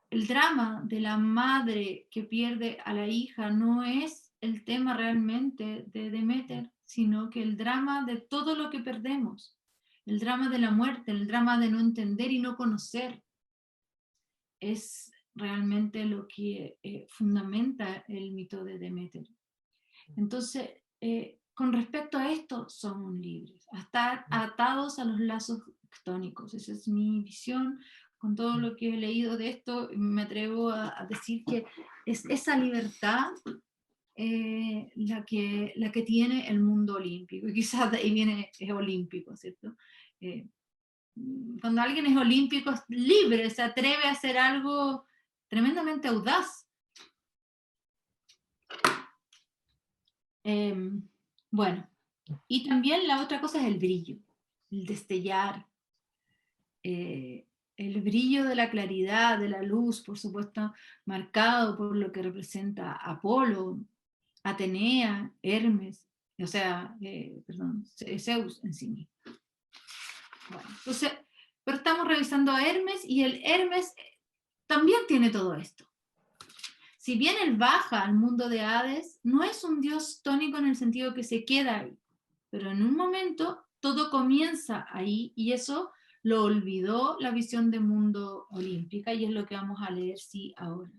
Speaker 1: El drama de la madre que pierde a la hija no es el tema realmente de Deméter, sino que el drama de todo lo que perdemos, el drama de la muerte, el drama de no entender y no conocer, es realmente lo que fundamenta el mito de Deméter. Entonces, con respecto a esto, somos libres, a estar atados a los lazos tónicos. Esa es mi visión. Con todo lo que he leído de esto, me atrevo a decir que es esa libertad la que tiene el mundo olímpico. Y quizás de ahí viene, es olímpico, ¿cierto? Cuando alguien es olímpico, es libre, se atreve a hacer algo tremendamente audaz. Bueno, y también la otra cosa es el brillo, el destellar, el brillo de la claridad, de la luz, por supuesto, marcado por lo que representa Apolo, Atenea, Hermes, o sea, Zeus en sí mismo. Bueno, entonces, pero estamos revisando a Hermes y el Hermes también tiene todo esto. Si bien él baja al mundo de Hades, no es un dios tónico en el sentido que se queda ahí, pero en un momento todo comienza ahí y eso lo olvidó la visión de mundo olímpica y es lo que vamos a leer ahora.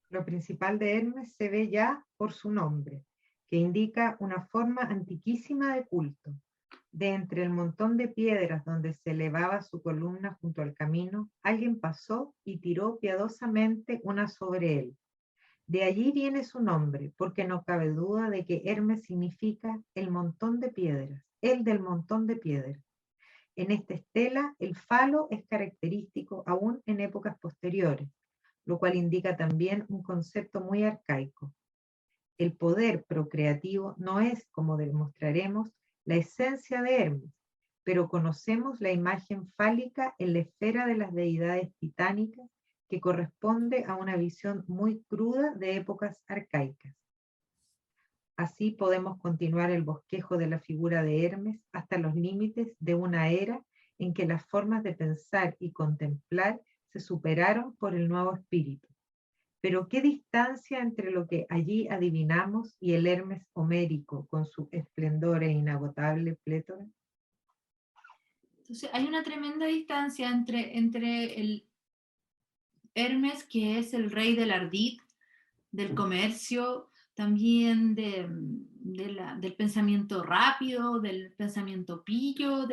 Speaker 3: Lo principal de Hermes se ve ya por su nombre, que indica una forma antiquísima de culto. De entre el montón de piedras donde se elevaba su columna junto al camino, alguien pasó y tiró piadosamente una sobre él. De allí viene su nombre, porque no cabe duda de que Hermes significa el montón de piedras, el del montón de piedras. En esta estela, el falo es característico aún en épocas posteriores, lo cual indica también un concepto muy arcaico. El poder procreativo no es, como demostraremos, la esencia de Hermes, pero conocemos la imagen fálica en la esfera de las deidades titánicas que corresponde a una visión muy cruda de épocas arcaicas. Así podemos continuar el bosquejo de la figura de Hermes hasta los límites de una era en que las formas de pensar y contemplar se superaron por el nuevo espíritu. Pero qué distancia entre lo que allí adivinamos y el Hermes homérico con su esplendor e inagotable plétora.
Speaker 1: Entonces hay una tremenda distancia entre el Hermes, que es el rey del ardid, del comercio, también del pensamiento rápido, del pensamiento pillo,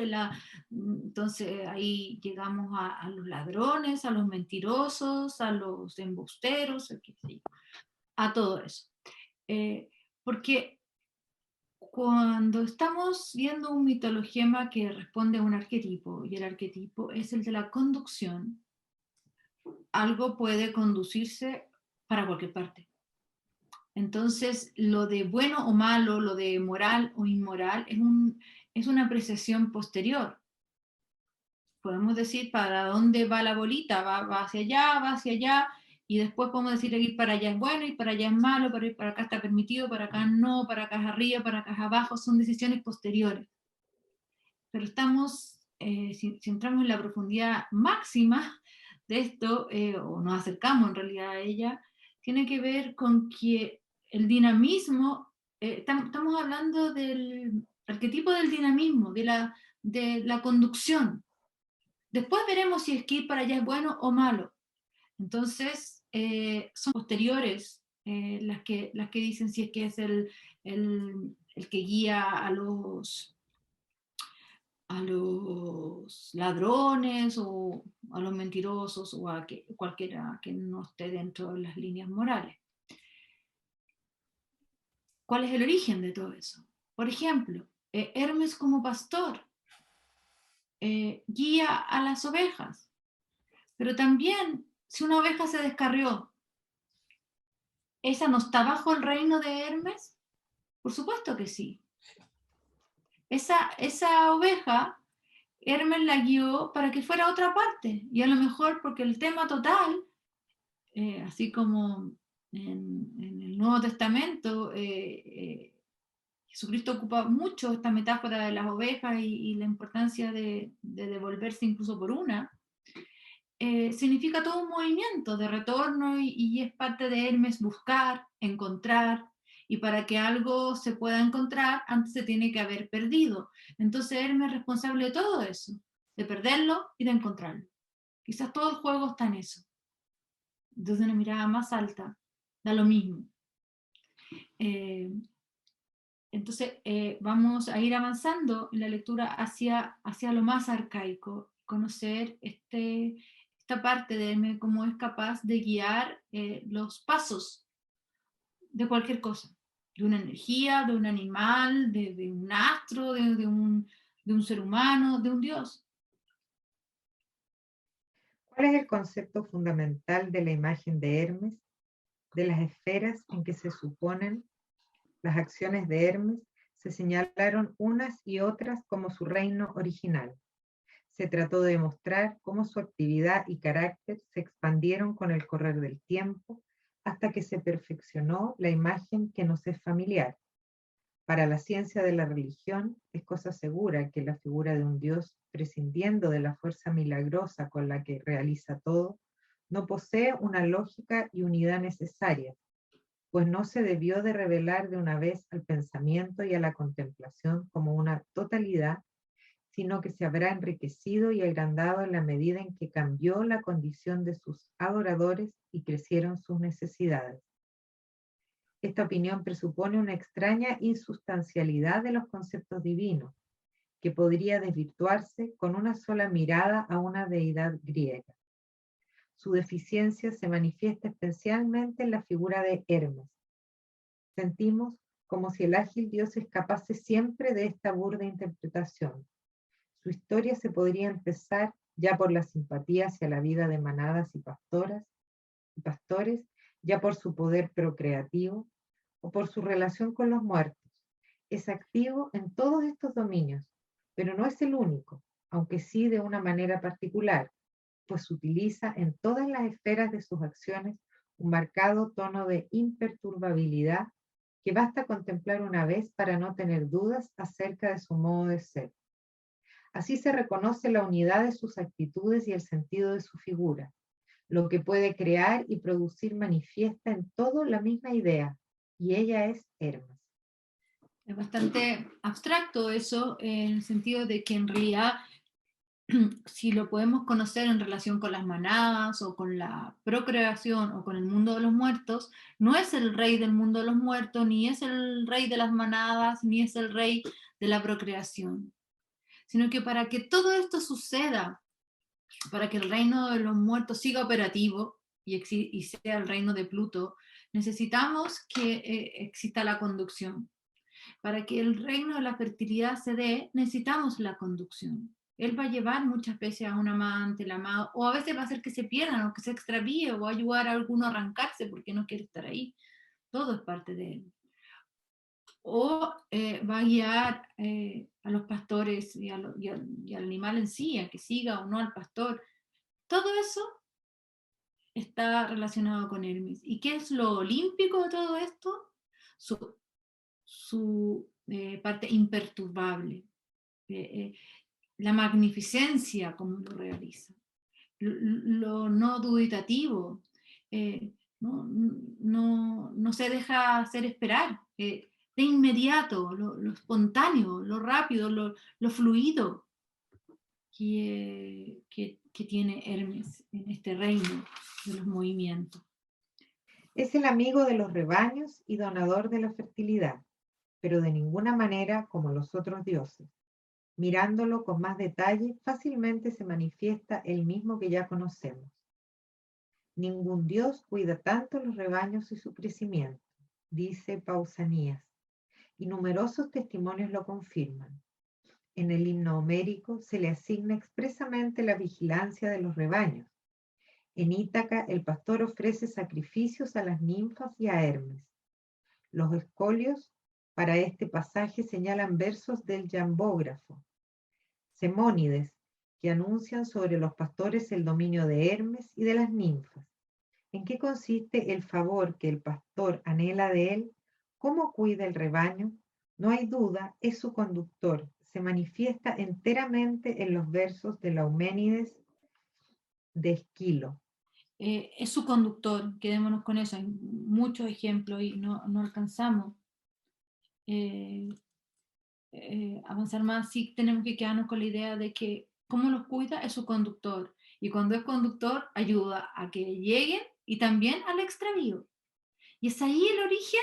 Speaker 1: entonces ahí llegamos a los ladrones, a los mentirosos, a los embusteros, a todo eso. Porque cuando estamos viendo un mitologema que responde a un arquetipo, y el arquetipo es el de la conducción, algo puede conducirse para cualquier parte. Entonces, lo de bueno o malo, lo de moral o inmoral, es una apreciación posterior. Podemos decir para dónde va la bolita, va hacia allá, y después podemos decir ir para allá es bueno, y para allá es malo, para ir para acá está permitido, para acá no, para acá es arriba, para acá es abajo, son decisiones posteriores. Pero si entramos en la profundidad máxima de esto, o nos acercamos en realidad a ella, tiene que ver con que el dinamismo, estamos hablando del arquetipo del dinamismo, de la conducción. Después veremos si es que ir para allá es bueno o malo. Entonces, son posteriores las que dicen si es que es el que guía a los ladrones o a los mentirosos o a cualquiera que no esté dentro de las líneas morales. ¿Cuál es el origen de todo eso? Por ejemplo, Hermes como pastor guía a las ovejas, pero también si una oveja se descarrió, ¿esa no está bajo el reino de Hermes? Por supuesto que sí. Esa oveja Hermes la guió para que fuera a otra parte, y a lo mejor porque el tema total, así como en el Nuevo Testamento, Jesucristo ocupa mucho esta metáfora de las ovejas y la importancia de devolverse incluso por una, significa todo un movimiento de retorno y es parte de Hermes buscar, encontrar, y para que algo se pueda encontrar, antes se tiene que haber perdido. Entonces Hermes es responsable de todo eso, de perderlo y de encontrarlo. Quizás todo el juego está en eso. Desde una mirada más alta, da lo mismo. Entonces vamos a ir avanzando en la lectura hacia lo más arcaico, conocer esta parte de Hermes, cómo es capaz de guiar los pasos de cualquier cosa, de una energía, de un animal, de un astro, de un ser humano, de un dios.
Speaker 3: ¿Cuál es el concepto fundamental de la imagen de Hermes, de las esferas en que se suponen las acciones de Hermes? Se señalaron unas y otras como su reino original. Se trató de demostrar cómo su actividad y carácter se expandieron con el correr del tiempo hasta que se perfeccionó la imagen que nos es familiar. Para la ciencia de la religión es cosa segura que la figura de un Dios, prescindiendo de la fuerza milagrosa con la que realiza todo, no posee una lógica y unidad necesarias, pues no se debió de revelar de una vez al pensamiento y a la contemplación como una totalidad, sino que se habrá enriquecido y agrandado en la medida en que cambió la condición de sus adoradores y crecieron sus necesidades. Esta opinión presupone una extraña insustancialidad de los conceptos divinos, que podría desvirtuarse con una sola mirada a una deidad griega. Su deficiencia se manifiesta especialmente en la figura de Hermes. Sentimos como si el ágil dios escapase siempre de esta burda interpretación. Su historia se podría empezar ya por la simpatía hacia la vida de manadas y pastores, ya por su poder procreativo o por su relación con los muertos. Es activo en todos estos dominios, pero no es el único, aunque sí de una manera particular, pues utiliza en todas las esferas de sus acciones un marcado tono de imperturbabilidad que basta contemplar una vez para no tener dudas acerca de su modo de ser. Así se reconoce la unidad de sus actitudes y el sentido de su figura. Lo que puede crear y producir manifiesta en todo la misma idea, y ella es Hermes.
Speaker 1: Es bastante abstracto eso, en el sentido de que en realidad si lo podemos conocer en relación con las manadas o con la procreación o con el mundo de los muertos, no es el rey del mundo de los muertos, ni es el rey de las manadas, ni es el rey de la procreación, sino que para que todo esto suceda, para que el reino de los muertos siga operativo y sea el reino de Pluto, necesitamos que exista la conducción. Para que el reino de la fertilidad se dé, necesitamos la conducción. Él va a llevar muchas veces a un amante, el amado, o a veces va a hacer que se pierdan o que se extravíe, o va a ayudar a alguno a arrancarse porque no quiere estar ahí. Todo es parte de él. O va a guiar a los pastores y al animal en sí, a que siga o no al pastor. Todo eso está relacionado con Hermes. ¿Y qué es lo olímpico de todo esto? Su parte imperturbable, eh, la magnificencia como lo realiza, lo no duditativo, no se deja hacer esperar, de inmediato, lo espontáneo, lo rápido, lo fluido que tiene Hermes en este reino de los movimientos.
Speaker 3: Es el amigo de los rebaños y donador de la fertilidad, pero de ninguna manera como los otros dioses. Mirándolo con más detalle, fácilmente se manifiesta el mismo que ya conocemos. Ningún dios cuida tanto los rebaños y su crecimiento, dice Pausanias, y numerosos testimonios lo confirman. En el himno homérico se le asigna expresamente la vigilancia de los rebaños. En Ítaca, el pastor ofrece sacrificios a las ninfas y a Hermes. Los escolios para este pasaje señalan versos del Jambógrafo, Semónides, que anuncian sobre los pastores el dominio de Hermes y de las ninfas. ¿En qué consiste el favor que el pastor anhela de él? ¿Cómo cuida el rebaño? No hay duda, es su conductor. Se manifiesta enteramente en los versos de la Euménides de Esquilo.
Speaker 1: Es su conductor, quedémonos con eso, hay muchos ejemplos y no alcanzamos avanzar más. Sí tenemos que quedarnos con la idea de que cómo los cuida es su conductor, y cuando es conductor ayuda a que lleguen y también al extravío. Y es ahí el origen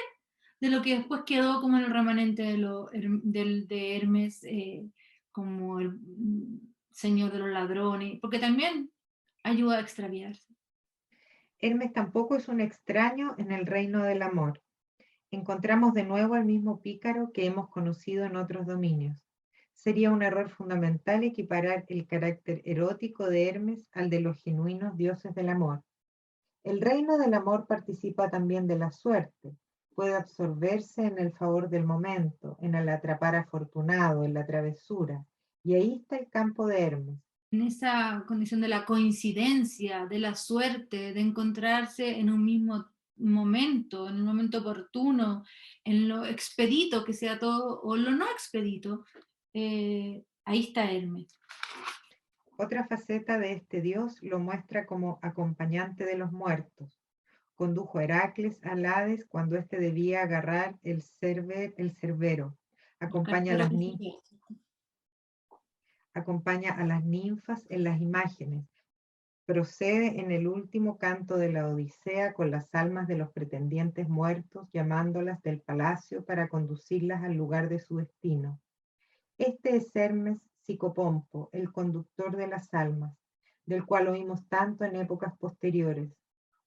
Speaker 1: de lo que después quedó como el remanente de Hermes, como el señor de los ladrones, porque también ayuda a extraviarse.
Speaker 3: Hermes tampoco es un extraño en el reino del amor. Encontramos de nuevo al mismo pícaro que hemos conocido en otros dominios. Sería un error fundamental equiparar el carácter erótico de Hermes al de los genuinos dioses del amor. El reino del amor participa también de la suerte, puede absorberse en el favor del momento, en el atrapar afortunado, en la travesura, y ahí está el campo de Hermes.
Speaker 1: En esa condición de la coincidencia, de la suerte, de encontrarse en un mismo momento, en un momento oportuno, en lo expedito que sea todo, o lo no expedito, ahí está Hermes.
Speaker 3: Otra faceta de este dios lo muestra como acompañante de los muertos. Condujo a Heracles al Hades cuando éste debía agarrar el cerbero. Acompaña a las ninfas en las imágenes. Procede en el último canto de la Odisea con las almas de los pretendientes muertos, llamándolas del palacio para conducirlas al lugar de su destino. Este es Hermes Psicopompo, el conductor de las almas, del cual oímos tanto en épocas posteriores.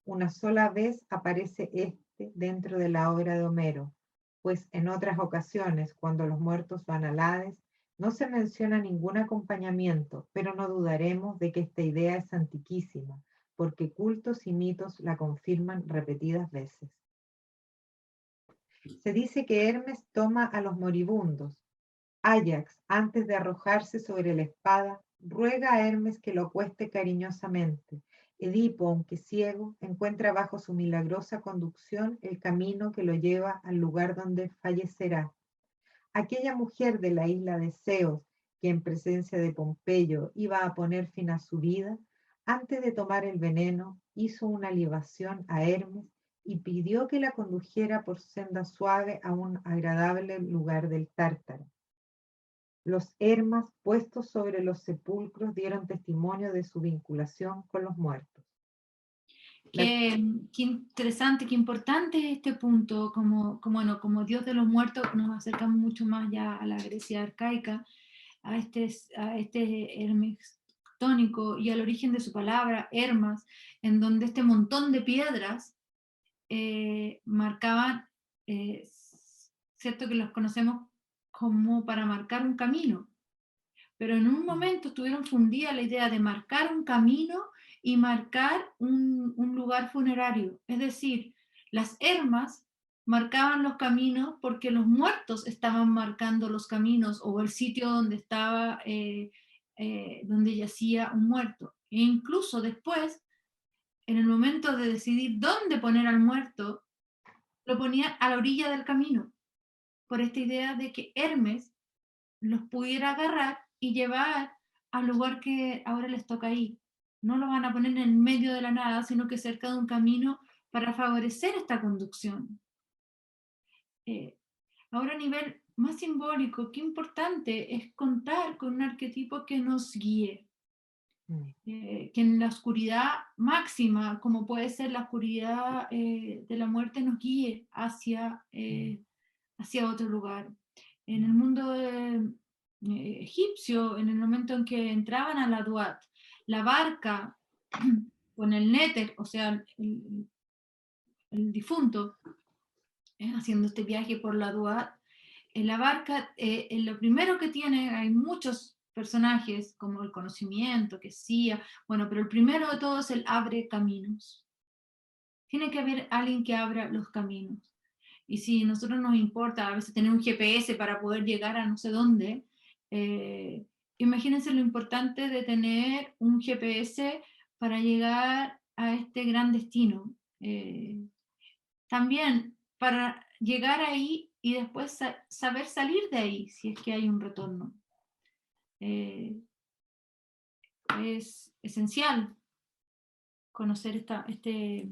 Speaker 3: Una sola vez aparece este dentro de la obra de Homero, pues en otras ocasiones, cuando los muertos van al Hades, no se menciona ningún acompañamiento, pero no dudaremos de que esta idea es antiquísima, porque cultos y mitos la confirman repetidas veces. Se dice que Hermes toma a los moribundos. Áyax, antes de arrojarse sobre la espada, ruega a Hermes que lo acueste cariñosamente. Edipo, aunque ciego, encuentra bajo su milagrosa conducción el camino que lo lleva al lugar donde fallecerá. Aquella mujer de la isla de Ceos, que en presencia de Pompeyo iba a poner fin a su vida, antes de tomar el veneno, hizo una libación a Hermes y pidió que la condujera por senda suave a un agradable lugar del Tártaro. Los Hermas, puestos sobre los sepulcros, dieron testimonio de su vinculación con los muertos.
Speaker 1: Qué interesante, qué importante es este punto, como Dios de los muertos nos acercamos mucho más ya a la Grecia arcaica, a este Hermes tónico y al origen de su palabra, Hermas, en donde este montón de piedras marcaban, cierto que los conocemos como para marcar un camino, pero en un momento tuvieron fundida la idea de marcar un camino y marcar un lugar funerario. Es decir, las hermas marcaban los caminos porque los muertos estaban marcando los caminos o el sitio donde estaba, donde yacía un muerto. E incluso después, en el momento de decidir dónde poner al muerto, lo ponían a la orilla del camino, por esta idea de que Hermes los pudiera agarrar y llevar al lugar que ahora les toca ir. No lo van a poner en el medio de la nada, sino que cerca de un camino para favorecer esta conducción. Eh, Ahora a nivel más simbólico, qué importante es contar con un arquetipo que nos guíe, que en la oscuridad máxima, como puede ser la oscuridad de la muerte, nos guíe hacia otro lugar. En el mundo egipcio, en el momento en que entraban a la Duat, la barca con el néter, o sea, el difunto, haciendo este viaje por la Duat, en la barca, lo primero que tiene, hay muchos personajes, como el conocimiento, que sí, bueno, pero el primero de todos es el abre caminos. Tiene que haber alguien que abra los caminos. Y si a nosotros nos importa a veces tener un GPS para poder llegar a no sé dónde, imagínense lo importante de tener un GPS para llegar a este gran destino. También para llegar ahí y después saber salir de ahí, si es que hay un retorno. Es esencial conocer este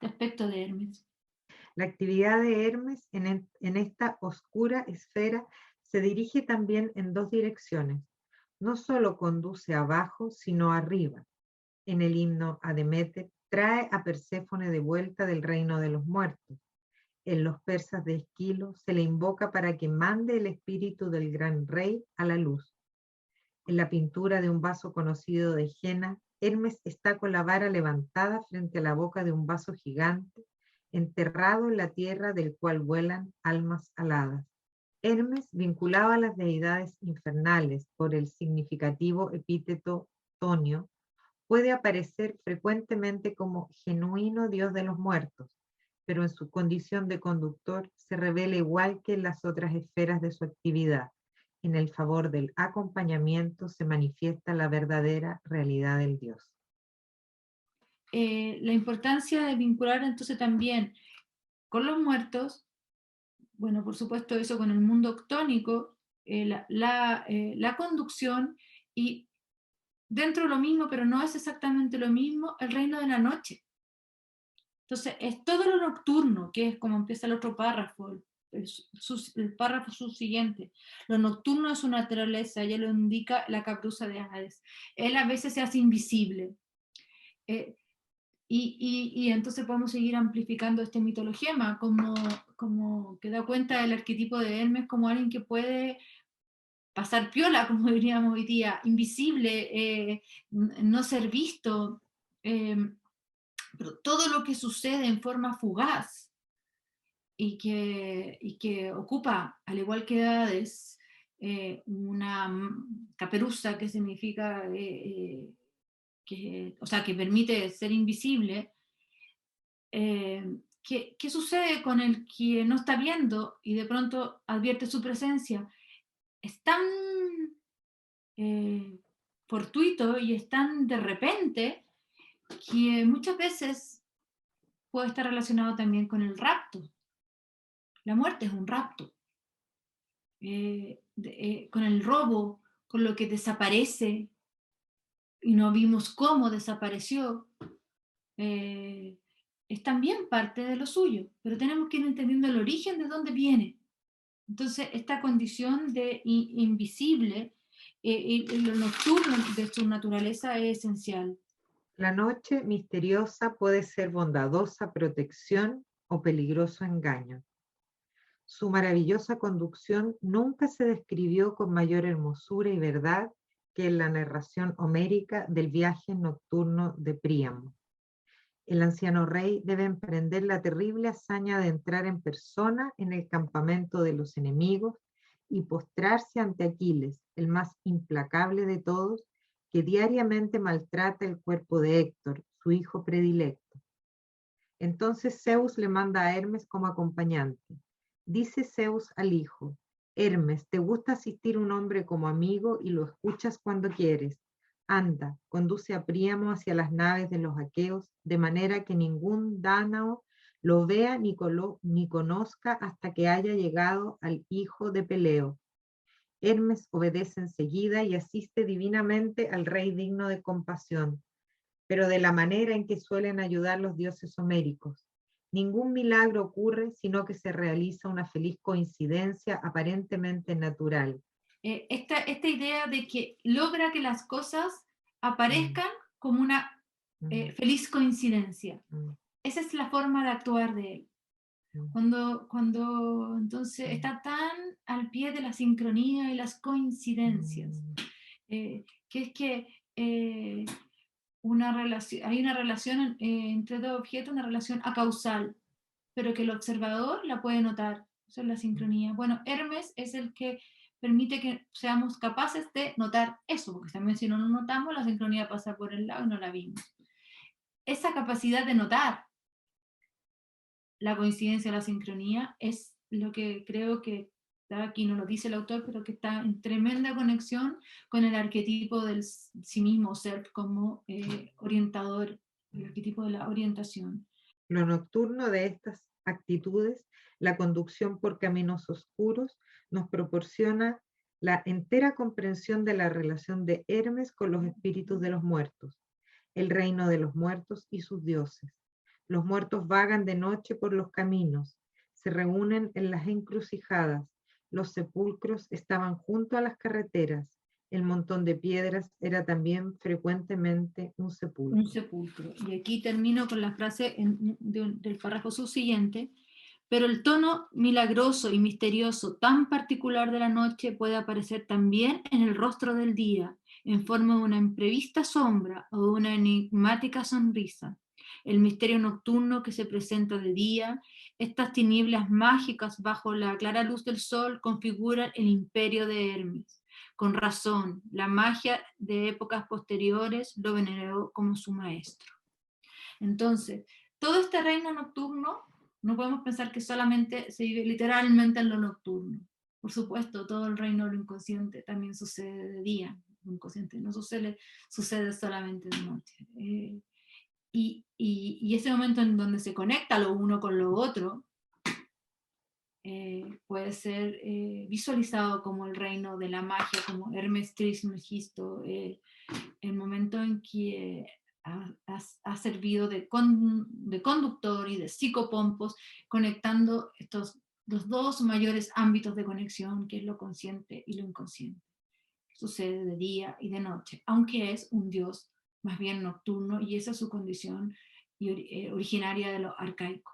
Speaker 1: aspecto de Hermes.
Speaker 3: La actividad de Hermes en esta oscura esfera se dirige también en dos direcciones. No solo conduce abajo, sino arriba. En el himno a Demeter trae a Perséfone de vuelta del reino de los muertos. En los persas de Esquilo se le invoca para que mande el espíritu del gran rey a la luz. En la pintura de un vaso conocido de Jena, Hermes está con la vara levantada frente a la boca de un vaso gigante, enterrado en la tierra del cual vuelan almas aladas. Hermes, vinculado a las deidades infernales por el significativo epíteto tonio, puede aparecer frecuentemente como genuino dios de los muertos, pero en su condición de conductor se revela igual que en las otras esferas de su actividad. En el favor del acompañamiento se manifiesta la verdadera realidad del Dios.
Speaker 1: La importancia de vincular entonces también con los muertos, bueno, por supuesto eso con el mundo octónico, la conducción y dentro de lo mismo, pero no es exactamente lo mismo, el reino de la noche. Entonces es todo lo nocturno, que es como empieza el otro párrafo, el párrafo subsiguiente. Lo nocturno es su naturaleza, ya lo indica la capruza de Hades. Él a veces se hace invisible. Y entonces podemos seguir amplificando este mitologema, como que da cuenta del arquetipo de Hermes como alguien que puede pasar piola, como diríamos hoy día, invisible, no ser visto, pero todo lo que sucede en forma fugaz y que ocupa, al igual que Hades, una caperuza que significa, o sea, que permite ser invisible. ¿Qué sucede con el que no está viendo y de pronto advierte su presencia? Es tan fortuito y es tan de repente que muchas veces puede estar relacionado también con el rapto. La muerte es un rapto. Con el robo, con lo que desaparece y no vimos cómo desapareció. Es también parte de lo suyo, pero tenemos que ir entendiendo el origen de dónde viene. Entonces, esta condición de invisible, lo nocturno de su naturaleza es esencial.
Speaker 3: La noche misteriosa puede ser bondadosa protección o peligroso engaño. Su maravillosa conducción nunca se describió con mayor hermosura y verdad que en la narración homérica del viaje nocturno de Príamo. El anciano rey debe emprender la terrible hazaña de entrar en persona en el campamento de los enemigos y postrarse ante Aquiles, el más implacable de todos, que diariamente maltrata el cuerpo de Héctor, su hijo predilecto. Entonces Zeus le manda a Hermes como acompañante. Dice Zeus al hijo: Hermes, ¿te gusta asistir un hombre como amigo y lo escuchas cuando quieres? Anda, conduce a Príamo hacia las naves de los aqueos, de manera que ningún dánao lo vea ni conozca hasta que haya llegado al hijo de Peleo. Hermes obedece enseguida y asiste divinamente al rey digno de compasión, pero de la manera en que suelen ayudar los dioses homéricos. Ningún milagro ocurre, sino que se realiza una feliz coincidencia aparentemente natural.
Speaker 1: Esta idea de que logra que las cosas aparezcan como una feliz coincidencia. Esa es la forma de actuar de él. Cuando entonces está tan al pie de la sincronía y las coincidencias, que es que hay una relación entre dos objetos, una relación acausal, pero que el observador la puede notar. Eso es la sincronía. Bueno, Hermes es el que permite que seamos capaces de notar eso, porque también si no lo notamos, la sincronía pasa por el lado y no la vimos. Esa capacidad de notar la coincidencia, la sincronía, es lo que creo que está aquí, no lo dice el autor, pero que está en tremenda conexión con el arquetipo del sí mismo, ser como orientador, el arquetipo de la orientación.
Speaker 3: Lo nocturno de estas actitudes, la conducción por caminos oscuros, nos proporciona la entera comprensión de la relación de Hermes con los espíritus de los muertos, el reino de los muertos y sus dioses. Los muertos vagan de noche por los caminos, se reúnen en las encrucijadas, los sepulcros estaban junto a las carreteras, el montón de piedras era también frecuentemente un sepulcro.
Speaker 1: Un sepulcro. Y aquí termino con la frase del párrafo subsiguiente: pero el tono milagroso y misterioso tan particular de la noche puede aparecer también en el rostro del día, en forma de una imprevista sombra o de una enigmática sonrisa. El misterio nocturno que se presenta de día, estas tinieblas mágicas bajo la clara luz del sol configuran el imperio de Hermes. Con razón, la magia de épocas posteriores lo veneró como su maestro. Entonces, todo este reino nocturno, no podemos pensar que solamente se vive literalmente en lo nocturno. Por supuesto, todo el reino de lo inconsciente también sucede de día. Lo inconsciente no sucede solamente de noche. Y ese momento en donde se conecta lo uno con lo otro, puede ser visualizado como el reino de la magia, como Hermes Trismegisto, el momento en que ha servido de conductor y de psicopompos, conectando los dos mayores ámbitos de conexión, que es lo consciente y lo inconsciente. Sucede de día y de noche, aunque es un dios más bien nocturno, y esa es su condición originaria de lo arcaico.